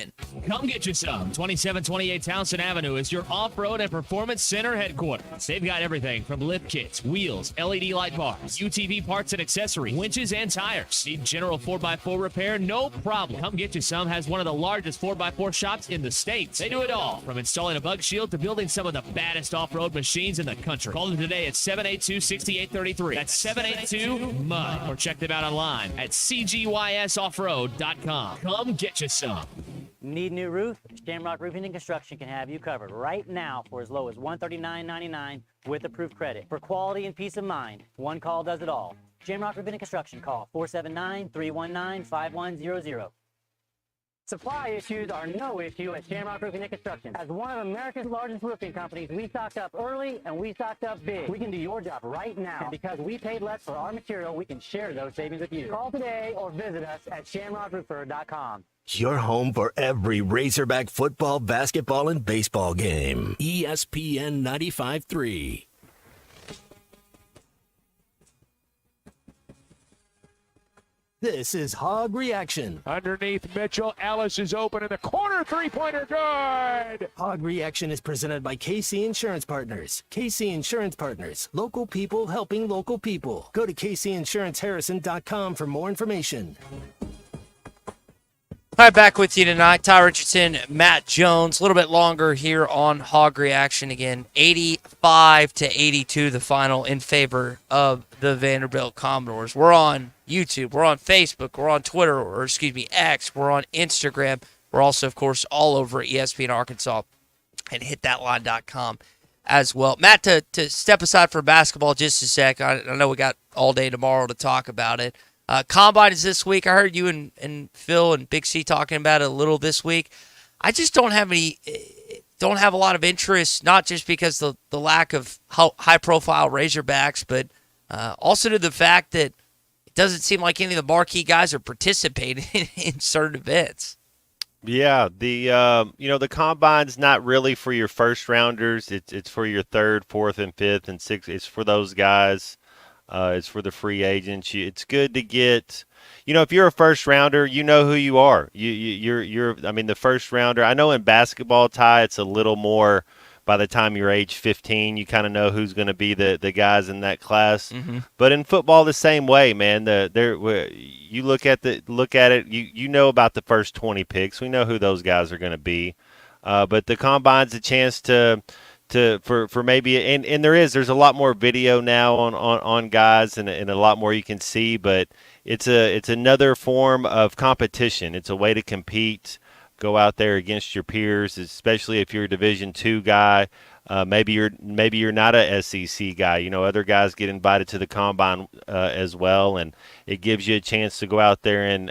Come get you some. 2728 Townsend Avenue is your off-road and performance center headquarters. They've got everything from lift kits, wheels, LED light bars, UTV parts and accessories, winches and tires. Need general 4x4 repair? No problem. Come get you some has one of the largest 4x4 shops in the States. They do it all, from installing a bug shield to building some of the baddest off-road machines in the country. Call them today at 782-6833. That's 782-MUD. Or check them out online at cgysoffroad.com. Come get you some. Need new roof? Shamrock Roofing and Construction can have you covered right now for as low as $139.99 with approved credit. For quality and peace of mind, one call does it all. Shamrock Roofing and Construction, call 479-319-5100. Supply issues are no issue at Shamrock Roofing and Construction. As one of America's largest roofing companies, we stocked up early and we stocked up big. We can do your job right now. And because we paid less for our material, we can share those savings with you. Call today or visit us at shamrockroofer.com. Your home for every Razorback football, basketball, and baseball game. ESPN 95.3. This is Hog Reaction. Underneath Mitchell, Ellis is open in the corner, three-pointer good. Hog Reaction is presented by KC Insurance Partners. KC Insurance Partners, local people helping local people. Go to kcinsuranceharrison.com for more information. All right, back with you tonight. Ty Richardson, Matt Jones. A little bit longer here on Hog Reaction again. 85-82, the final in favor of the Vanderbilt Commodores. We're on YouTube. We're on Facebook. We're on Twitter, or excuse me, X. We're on Instagram. We're also, of course, all over ESPN Arkansas and hitthatline.com as well. Matt, to step aside for basketball just a sec. I know we got all day tomorrow to talk about it. Combine is this week. I heard you and Phil and Big C talking about it a little this week. I just don't have a lot of interest, not just because the lack of high-profile Razorbacks, but also to the fact that it doesn't seem like any of the marquee guys are participating in certain events. Yeah, the combine's not really for your first rounders. It's for your third, fourth, and fifth, and sixth. It's for those guys. It's for the free agents. It's good to get, if you're a first rounder, you know who you are. You're the first rounder. I know in basketball, Ty, it's a little more. By the time you're age 15, you kind of know who's going to be the guys in that class. Mm-hmm. But in football, the same way, man. You look at it. You know about the first 20 picks. We know who those guys are going to be. But the combine's a chance for maybe, and there's a lot more video now on guys and a lot more you can see, but it's another form of competition. It's a way to compete, go out there against your peers, especially if you're a Division II guy. Maybe you're not a SEC guy. Other guys get invited to the combine as well, and it gives you a chance to go out there and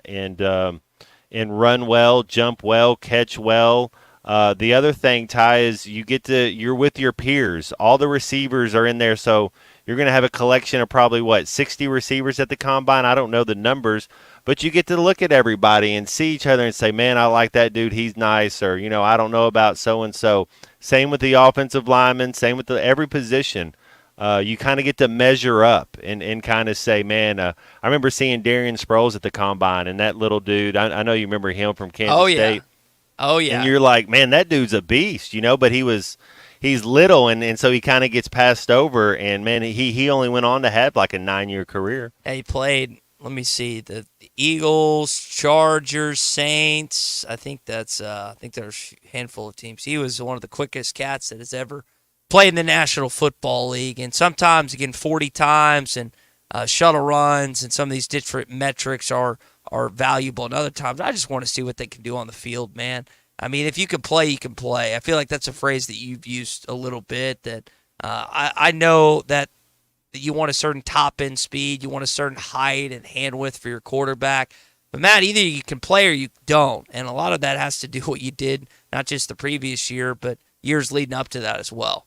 run well, jump well, catch well. The other thing, Ty, is you're with your peers. All the receivers are in there, so you're going to have a collection of probably 60 receivers at the combine. I don't know the numbers, but you get to look at everybody and see each other and say, man, I like that dude. He's nice. Or, I don't know about so-and-so. Same with the offensive linemen, same with every position. You kind of get to measure up and kind of say, man, I remember seeing Darian Sproles at the combine, and that little dude, I know you remember him from Kansas State. Oh, yeah. And you're like, man, that dude's a beast, but he's little, and so he kind of gets passed over, and, man, he only went on to have like a 9-year career. Yeah, he played, let me see, the Eagles, Chargers, Saints. I think there's a handful of teams. He was one of the quickest cats that has ever played in the National Football League, and sometimes, again, 40 times and shuttle runs and some of these different metrics are valuable, and other times I just want to see what they can do on the field, man. I mean, if you can play, you can play. I feel like that's a phrase that you've used a little bit, that I know that you want a certain top-end speed, you want a certain height and hand width for your quarterback. But, Matt, either you can play or you don't, and a lot of that has to do what you did, not just the previous year, but years leading up to that as well.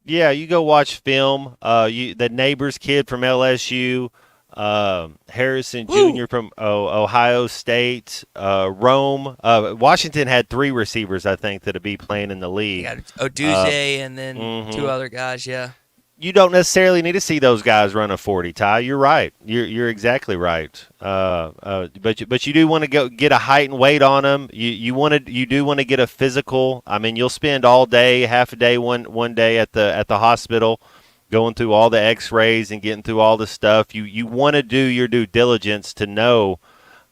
Yeah, you go watch film. The neighbor's kid from LSU, Harrison Jr. from Ohio State, Rome. Washington had 3 receivers, I think, that'll be playing in the league. You got Oduze and then 2 other guys, yeah. You don't necessarily need to see those guys run a 40, Ty. You're right. You're exactly right. But you do want to get a height and weight on them. You do want to get a physical. I mean, you'll spend all day, half a day, one day at the hospital, going through all the X-rays and getting through all the stuff. You want to do your due diligence to know,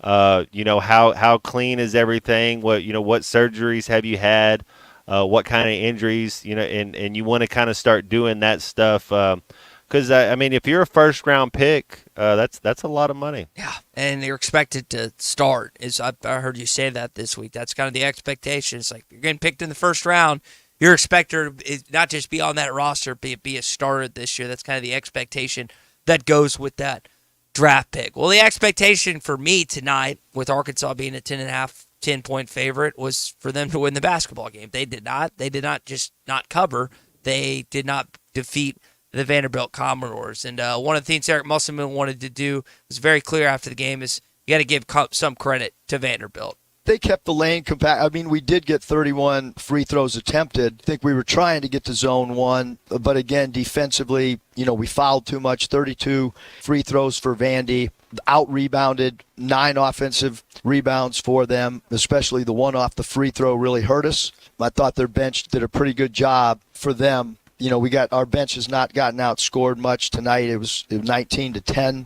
how clean is everything. What surgeries have you had? What kind of injuries, and you want to kind of start doing that stuff. Because, if you're a first-round pick, that's a lot of money. Yeah, and you're expected to start. I heard you say that this week. That's kind of the expectation. It's like, you're getting picked in the first round, you're expected to not just be on that roster, be a starter this year. That's kind of the expectation that goes with that draft pick. Well, the expectation for me tonight, with Arkansas being a 10-point favorite, was for them to win the basketball game. They did not. They did not just not cover. They did not defeat the Vanderbilt Commodores. And one of the things Eric Musselman wanted to do was very clear after the game is you got to give some credit to Vanderbilt. They kept the lane compact. I mean, we did get 31 free throws attempted. I think we were trying to get to zone 1, but again, defensively, we fouled too much. 32 free throws for Vandy. Out-rebounded, 9 offensive rebounds for them, especially the one off the free throw really hurt us. I thought their bench did a pretty good job for them. Our bench has not gotten outscored much tonight. It was 19-10.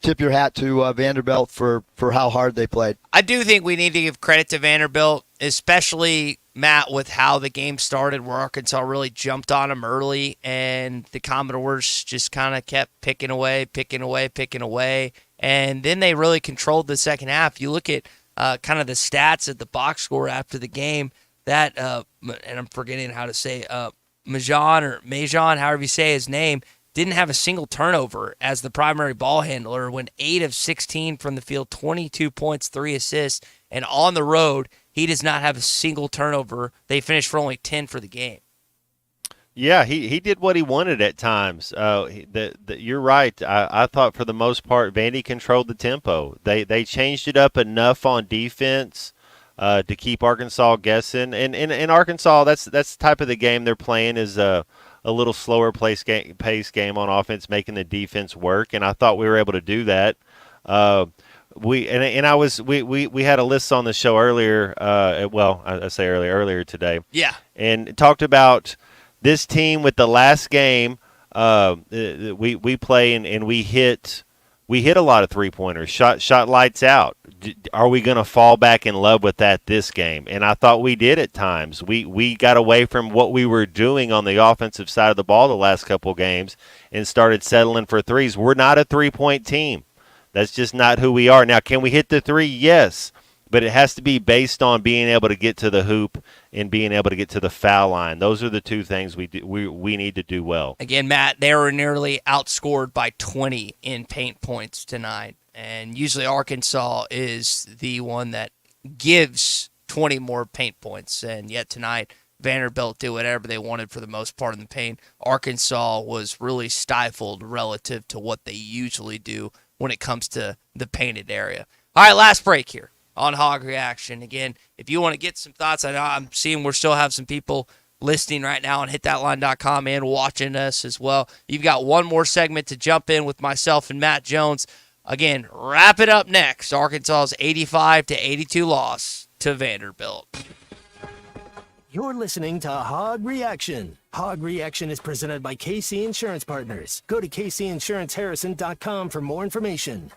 Tip your hat to Vanderbilt for how hard they played. I do think we need to give credit to Vanderbilt, especially, Matt, with how the game started, where Arkansas really jumped on them early, and the Commodores just kind of kept picking away, and then they really controlled the second half. You look at kind of the stats at the box score after the game, that, and I'm forgetting how to say, Majan, however you say his name, didn't have a single turnover as the primary ball handler, went 8 of 16 from the field, 22 points, 3 assists, and on the road, he does not have a single turnover. They finished for only 10 for the game. Yeah, he did what he wanted at times. You're right. I thought for the most part, Vandy controlled the tempo. They changed it up enough on defense to keep Arkansas guessing. And in Arkansas, that's the type of the game they're playing, is a little slower pace game on offense, making the defense work. And I thought we were able to do that. We had a list on the show earlier. I say earlier today. Yeah, and talked about this team with the last game. We play and we hit a lot of 3-pointers. Shot lights out. Are we going to fall back in love with that this game? And I thought we did at times. We got away from what we were doing on the offensive side of the ball the last couple games and started settling for threes. We're not a 3-point team. That's just not who we are. Now, can we hit the 3? Yes. But it has to be based on being able to get to the hoop and being able to get to the foul line. Those are the 2 things we need to do well. Again, Matt, they were nearly outscored by 20 in paint points tonight. And usually Arkansas is the one that gives 20 more paint points. And yet tonight Vanderbilt did whatever they wanted for the most part in the paint. Arkansas was really stifled relative to what they usually do when it comes to the painted area. All right, last break here on Hog Reaction. Again, if you want to get some thoughts, I know I'm seeing we still have some people listening right now on hitthatline.com and watching us as well. You've got one more segment to jump in with myself and Matt Jones. Again, wrap it up next. Arkansas's 85-82 loss to Vanderbilt. You're listening to Hog Reaction. Hog Reaction is presented by KC Insurance Partners. Go to kcinsuranceharrison.com for more information.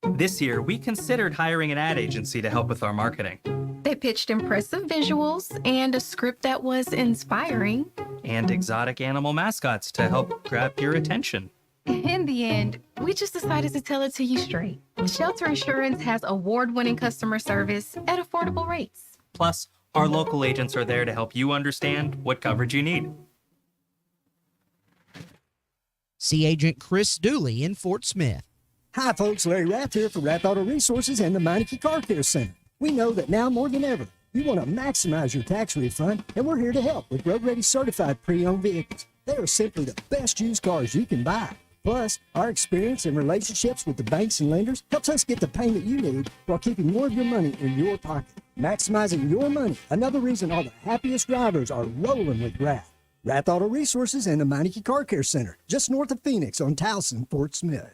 This year, we considered hiring an ad agency to help with our marketing. They pitched impressive visuals and a script that was inspiring. And exotic animal mascots to help grab your attention. In the end, we just decided to tell it to you straight. Shelter Insurance has award-winning customer service at affordable rates. Plus, our local agents are there to help you understand what coverage you need. See Agent Chris Dooley in Fort Smith. Hi, folks. Larry Rath here for Rath Auto Resources and the Meineke Car Care Center. We know that now more than ever, you want to maximize your tax refund, and we're here to help with road-ready certified pre-owned vehicles. They are simply the best used cars you can buy. Plus, our experience and relationships with the banks and lenders helps us get the payment you need while keeping more of your money in your pocket. Maximizing your money, another reason all the happiest drivers are rolling with Rath. Rath Auto Resources and the Meineke Car Care Center, just north of Phoenix on Towson, Fort Smith.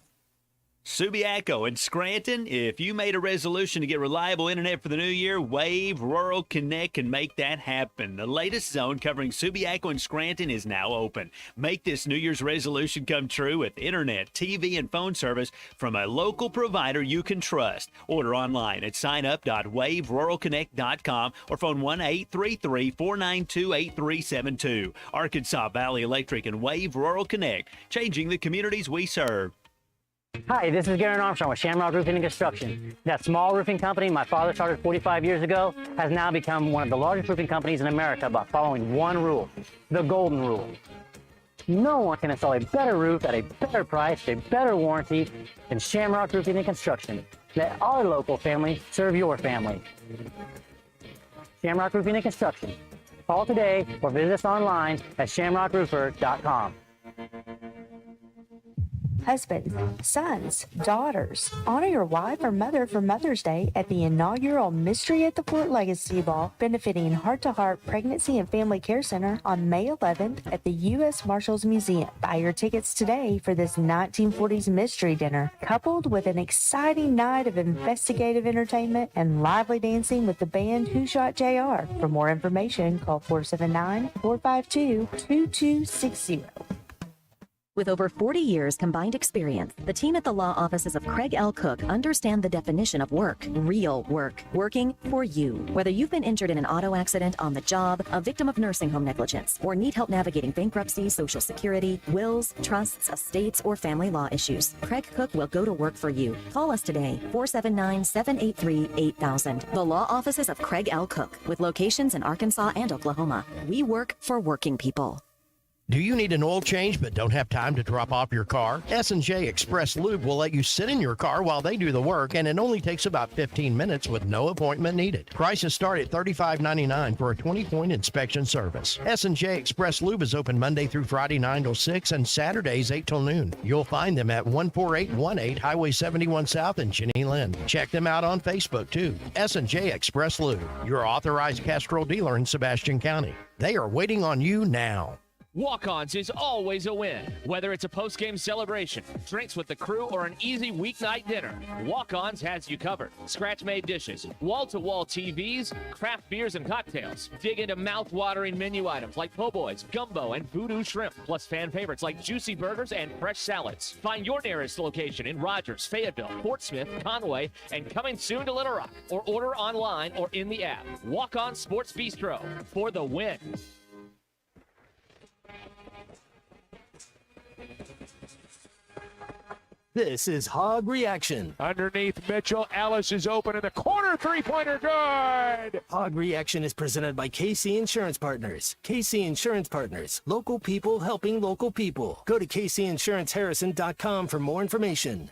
Subiaco and Scranton, if you made a resolution to get reliable internet for the new year, Wave Rural Connect can make that happen. The latest zone covering Subiaco and Scranton is now open. Make this New Year's resolution come true with internet, TV, and phone service from a local provider you can trust. Order online at signup.waveruralconnect.com or phone 1-833-492-8372. Arkansas Valley Electric and Wave Rural Connect, changing the communities we serve. Hi, this is Garen Armstrong with Shamrock Roofing and Construction. That small roofing company my father started 45 years ago has now become one of the largest roofing companies in America by following one rule, the golden rule. No one can install a better roof at a better price, a better warranty than Shamrock Roofing and Construction. Let our local family serve your family. Shamrock Roofing and Construction. Call today or visit us online at shamrockroofer.com. Husbands, sons, daughters, honor your wife or mother for Mother's Day at the inaugural Mystery at the Fort Legacy Ball, benefiting Heart to Heart Pregnancy and Family Care Center on May 11th at the U.S. Marshals Museum. Buy your tickets today for this 1940s mystery dinner, coupled with an exciting night of investigative entertainment and lively dancing with the band Who Shot JR. For more information, call 479-452-2260. With over 40 years combined experience, the team at the law offices of Craig L. Cook understand the definition of work, real work, working for you. Whether you've been injured in an auto accident, on the job, a victim of nursing home negligence, or need help navigating bankruptcy, Social Security, wills, trusts, estates, or family law issues, Craig Cook will go to work for you. Call us today, 479-783-8000. The law offices of Craig L. Cook, with locations in Arkansas and Oklahoma. We work for working people. Do you need an oil change but don't have time to drop off your car? S&J Express Lube will let you sit in your car while they do the work, and it only takes about 15 minutes with no appointment needed. Prices start at $35.99 for a 20-point inspection service. S&J Express Lube is open Monday through Friday 9 till 6 and Saturdays 8 till noon. You'll find them at 14818 Highway 71 South in Jenny Lind. Check them out on Facebook too. S&J Express Lube, your authorized Castrol dealer in Sebastian County. They are waiting on you now. Walk-Ons is always a win. Whether it's a post-game celebration, drinks with the crew, or an easy weeknight dinner, Walk-Ons has you covered. Scratch-made dishes, wall-to-wall TVs, craft beers and cocktails. Dig into mouth-watering menu items like po' boys, gumbo, and voodoo shrimp, plus fan favorites like juicy burgers and fresh salads. Find your nearest location in Rogers, Fayetteville, Fort Smith, Conway, and coming soon to Little Rock, or order online or in the app. Walk-On Sports Bistro for the win. This is Hog Reaction. Underneath Mitchell, Ellis is open in the corner, three-pointer good. Hog Reaction is presented by KC Insurance Partners. KC Insurance Partners, local people helping local people. Go to kcinsuranceharrison.com for more information.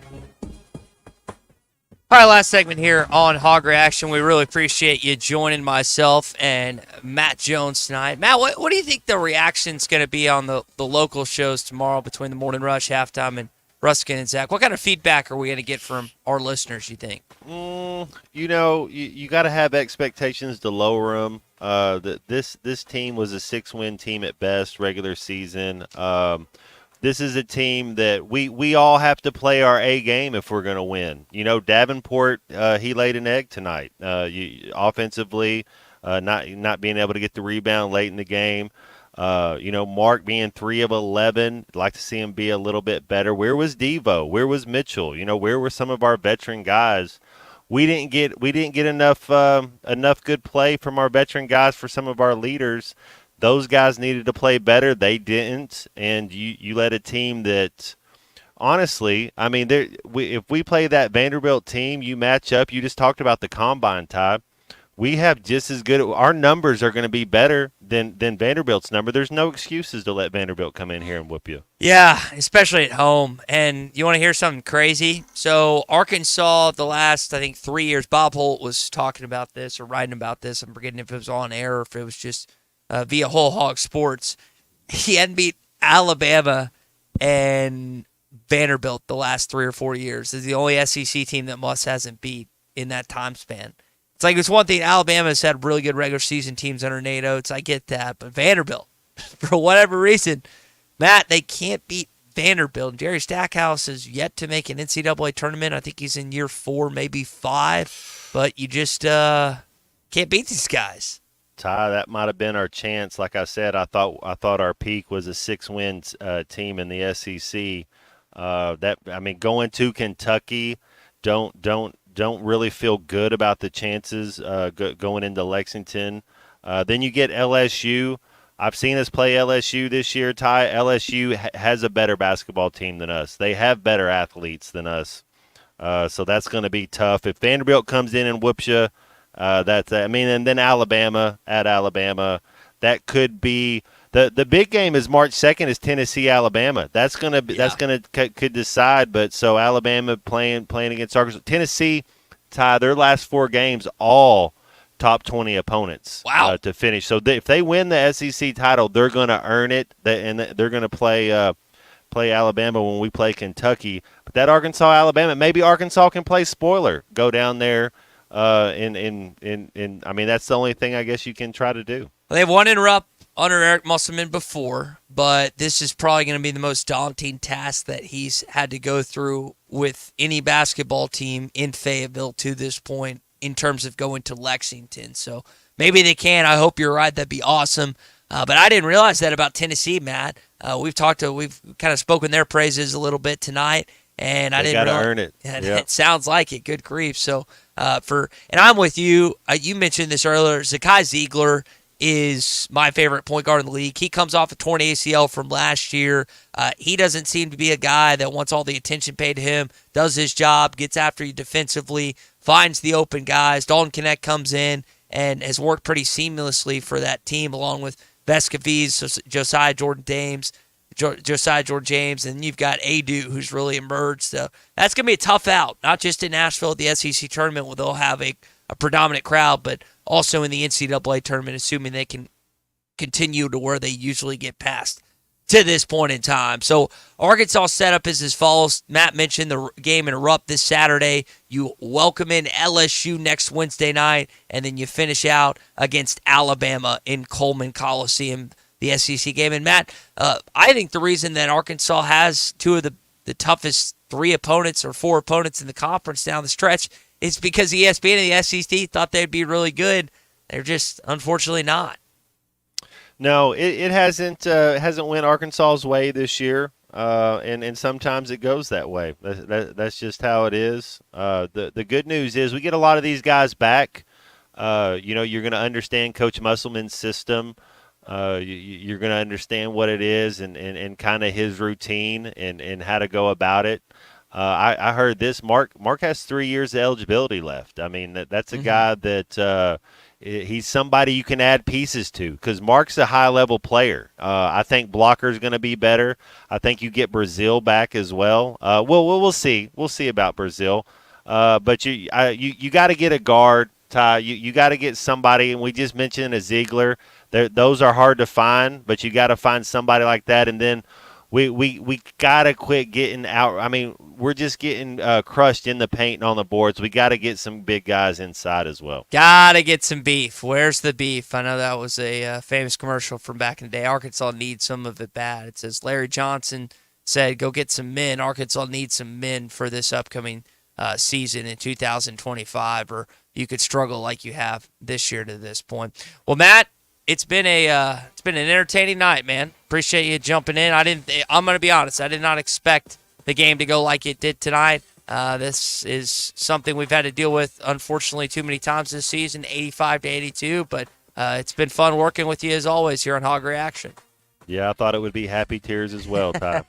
All right, last segment here on Hog Reaction. We really appreciate you joining myself and Matt Jones tonight. Matt, what do you think the reaction's going to be on the local shows tomorrow between the Morning Rush, Halftime, and Ruskin and Zach? What kind of feedback are we going to get from our listeners, you think? You got to have expectations to lower them. This team was a 6-win team at best, regular season. This is a team that we all have to play our A game if we're going to win. Davenport, he laid an egg tonight. Offensively, not being able to get the rebound late in the game. Mark being 3 of 11. I'd like to see him be a little bit better. Where was Devo? Where was Mitchell? Where were some of our veteran guys? We didn't get enough good play from our veteran guys for some of our leaders. Those guys needed to play better. They didn't, and you let a team that, honestly, I mean, if we play that Vanderbilt team, you match up. You just talked about the combine, Ty. We have just as good. Our numbers are going to be better than Vanderbilt's number. There's no excuses to let Vanderbilt come in here and whoop you. Yeah, especially at home. And you want to hear something crazy? So Arkansas, the last, I think, 3 years, Bob Holt was talking about this or writing about this. I'm forgetting if it was on air or if it was just via Whole Hog Sports. He hadn't beat Alabama and Vanderbilt the last 3 or 4 years. It's the only SEC team that Muss hasn't beat in that time span. It's like it's one thing. Alabama's had really good regular season teams under Nate Oates. I get that. But Vanderbilt, for whatever reason, Matt, they can't beat Vanderbilt. Jerry Stackhouse has yet to make an NCAA tournament. I think he's in year 4, maybe 5. But you just can't beat these guys. Ty, that might have been our chance. Like I said, I thought our peak was a 6-win team in the SEC. Going to Kentucky, don't really feel good about the chances going into Lexington. Then you get LSU. I've seen us play LSU this year, Ty. LSU has a better basketball team than us. They have better athletes than us. So that's going to be tough. If Vanderbilt comes in and whoops you, and then Alabama at Alabama, that could be the big game. Is March 2nd is Tennessee Alabama. That's could decide. But so Alabama playing against Arkansas, Tennessee, Ty, their last 4 games all top 20 opponents. Wow. To finish. So if they win the SEC title, they're going to earn it, and they're going to play Alabama when we play Kentucky. But that Arkansas Alabama, maybe Arkansas can play spoiler, go down there. That's the only thing I guess you can try to do. Well, they've won interrupt under Eric Musselman before, but this is probably going to be the most daunting task that he's had to go through with any basketball team in Fayetteville to this point in terms of going to Lexington. So maybe they can. I hope you're right. That'd be awesome. But I didn't realize that about Tennessee, Matt. We've kind of spoken their praises a little bit tonight. And I didn't realize. Earn it. Yeah. It sounds like it. Good grief. So, and I'm with you. You mentioned this earlier. Zakai Ziegler is my favorite point guard in the league. He comes off a torn ACL from last year. He doesn't seem to be a guy that wants all the attention paid to him, does his job, gets after you defensively, finds the open guys. Dalton Connect comes in and has worked pretty seamlessly for that team, along with Vescovies, Josiah Jordan James, and you've got Adu, who's really emerged. So that's going to be a tough out, not just in Nashville at the SEC tournament where they'll have a predominant crowd, but also in the NCAA tournament, assuming they can continue to where they usually get past to this point in time. So Arkansas setup is as follows. Matt mentioned the game in Rupp this Saturday. You welcome in LSU next Wednesday night, and then you finish out against Alabama in Coleman Coliseum, the SEC game. And Matt, I think the reason that Arkansas has 2 of the toughest 3 opponents or 4 opponents in the conference down the stretch is because ESPN and the SEC thought they'd be really good. They're just unfortunately not. No, it hasn't went Arkansas's way this year, and sometimes it goes that way. That's just how it is. The good news is we get a lot of these guys back. You're going to understand Coach Musselman's system. You're going to understand what it is and kind of his routine and how to go about it. I heard this. Mark has 3 years of eligibility left. I mean, that's a guy that he's somebody you can add pieces to because Mark's a high-level player. I think Blocker's going to be better. I think you get Brazil back as well. We'll see. We'll see about Brazil. But you got to get a guard, Ty. You got to get somebody, and we just mentioned a Ziegler. Those are hard to find, but you got to find somebody like that. And then we got to quit getting out. I mean, we're just getting crushed in the paint and on the boards. We got to get some big guys inside as well. Got to get some beef. Where's the beef? I know that was a famous commercial from back in the day. Arkansas needs some of it bad. It says Larry Johnson said, go get some men. Arkansas needs some men for this upcoming season in 2025, or you could struggle like you have this year to this point. Well, Matt, it's been an entertaining night, man. Appreciate you jumping in. I'm going to be honest, I did not expect the game to go like it did tonight. This is something we've had to deal with, unfortunately, too many times this season, 85-82, but it's been fun working with you as always here on Hog Reaction. Yeah, I thought it would be happy tears as well, Ty.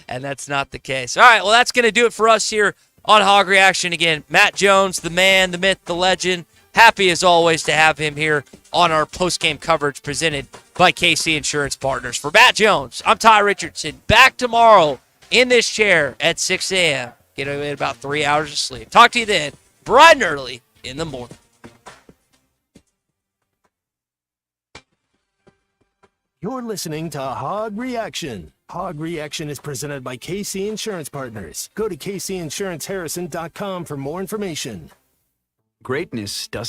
And that's not the case. All right, well, that's going to do it for us here on Hog Reaction. Again, Matt Jones, the man, the myth, the legend. Happy as always to have him here on our post-game coverage presented by KC Insurance Partners. For Matt Jones, I'm Ty Richardson. Back tomorrow in this chair at 6 a.m. Get about 3 hours of sleep. Talk to you then, bright and early in the morning. You're listening to Hog Reaction. Hog Reaction is presented by KC Insurance Partners. Go to kcinsuranceharrison.com for more information. Greatness doesn't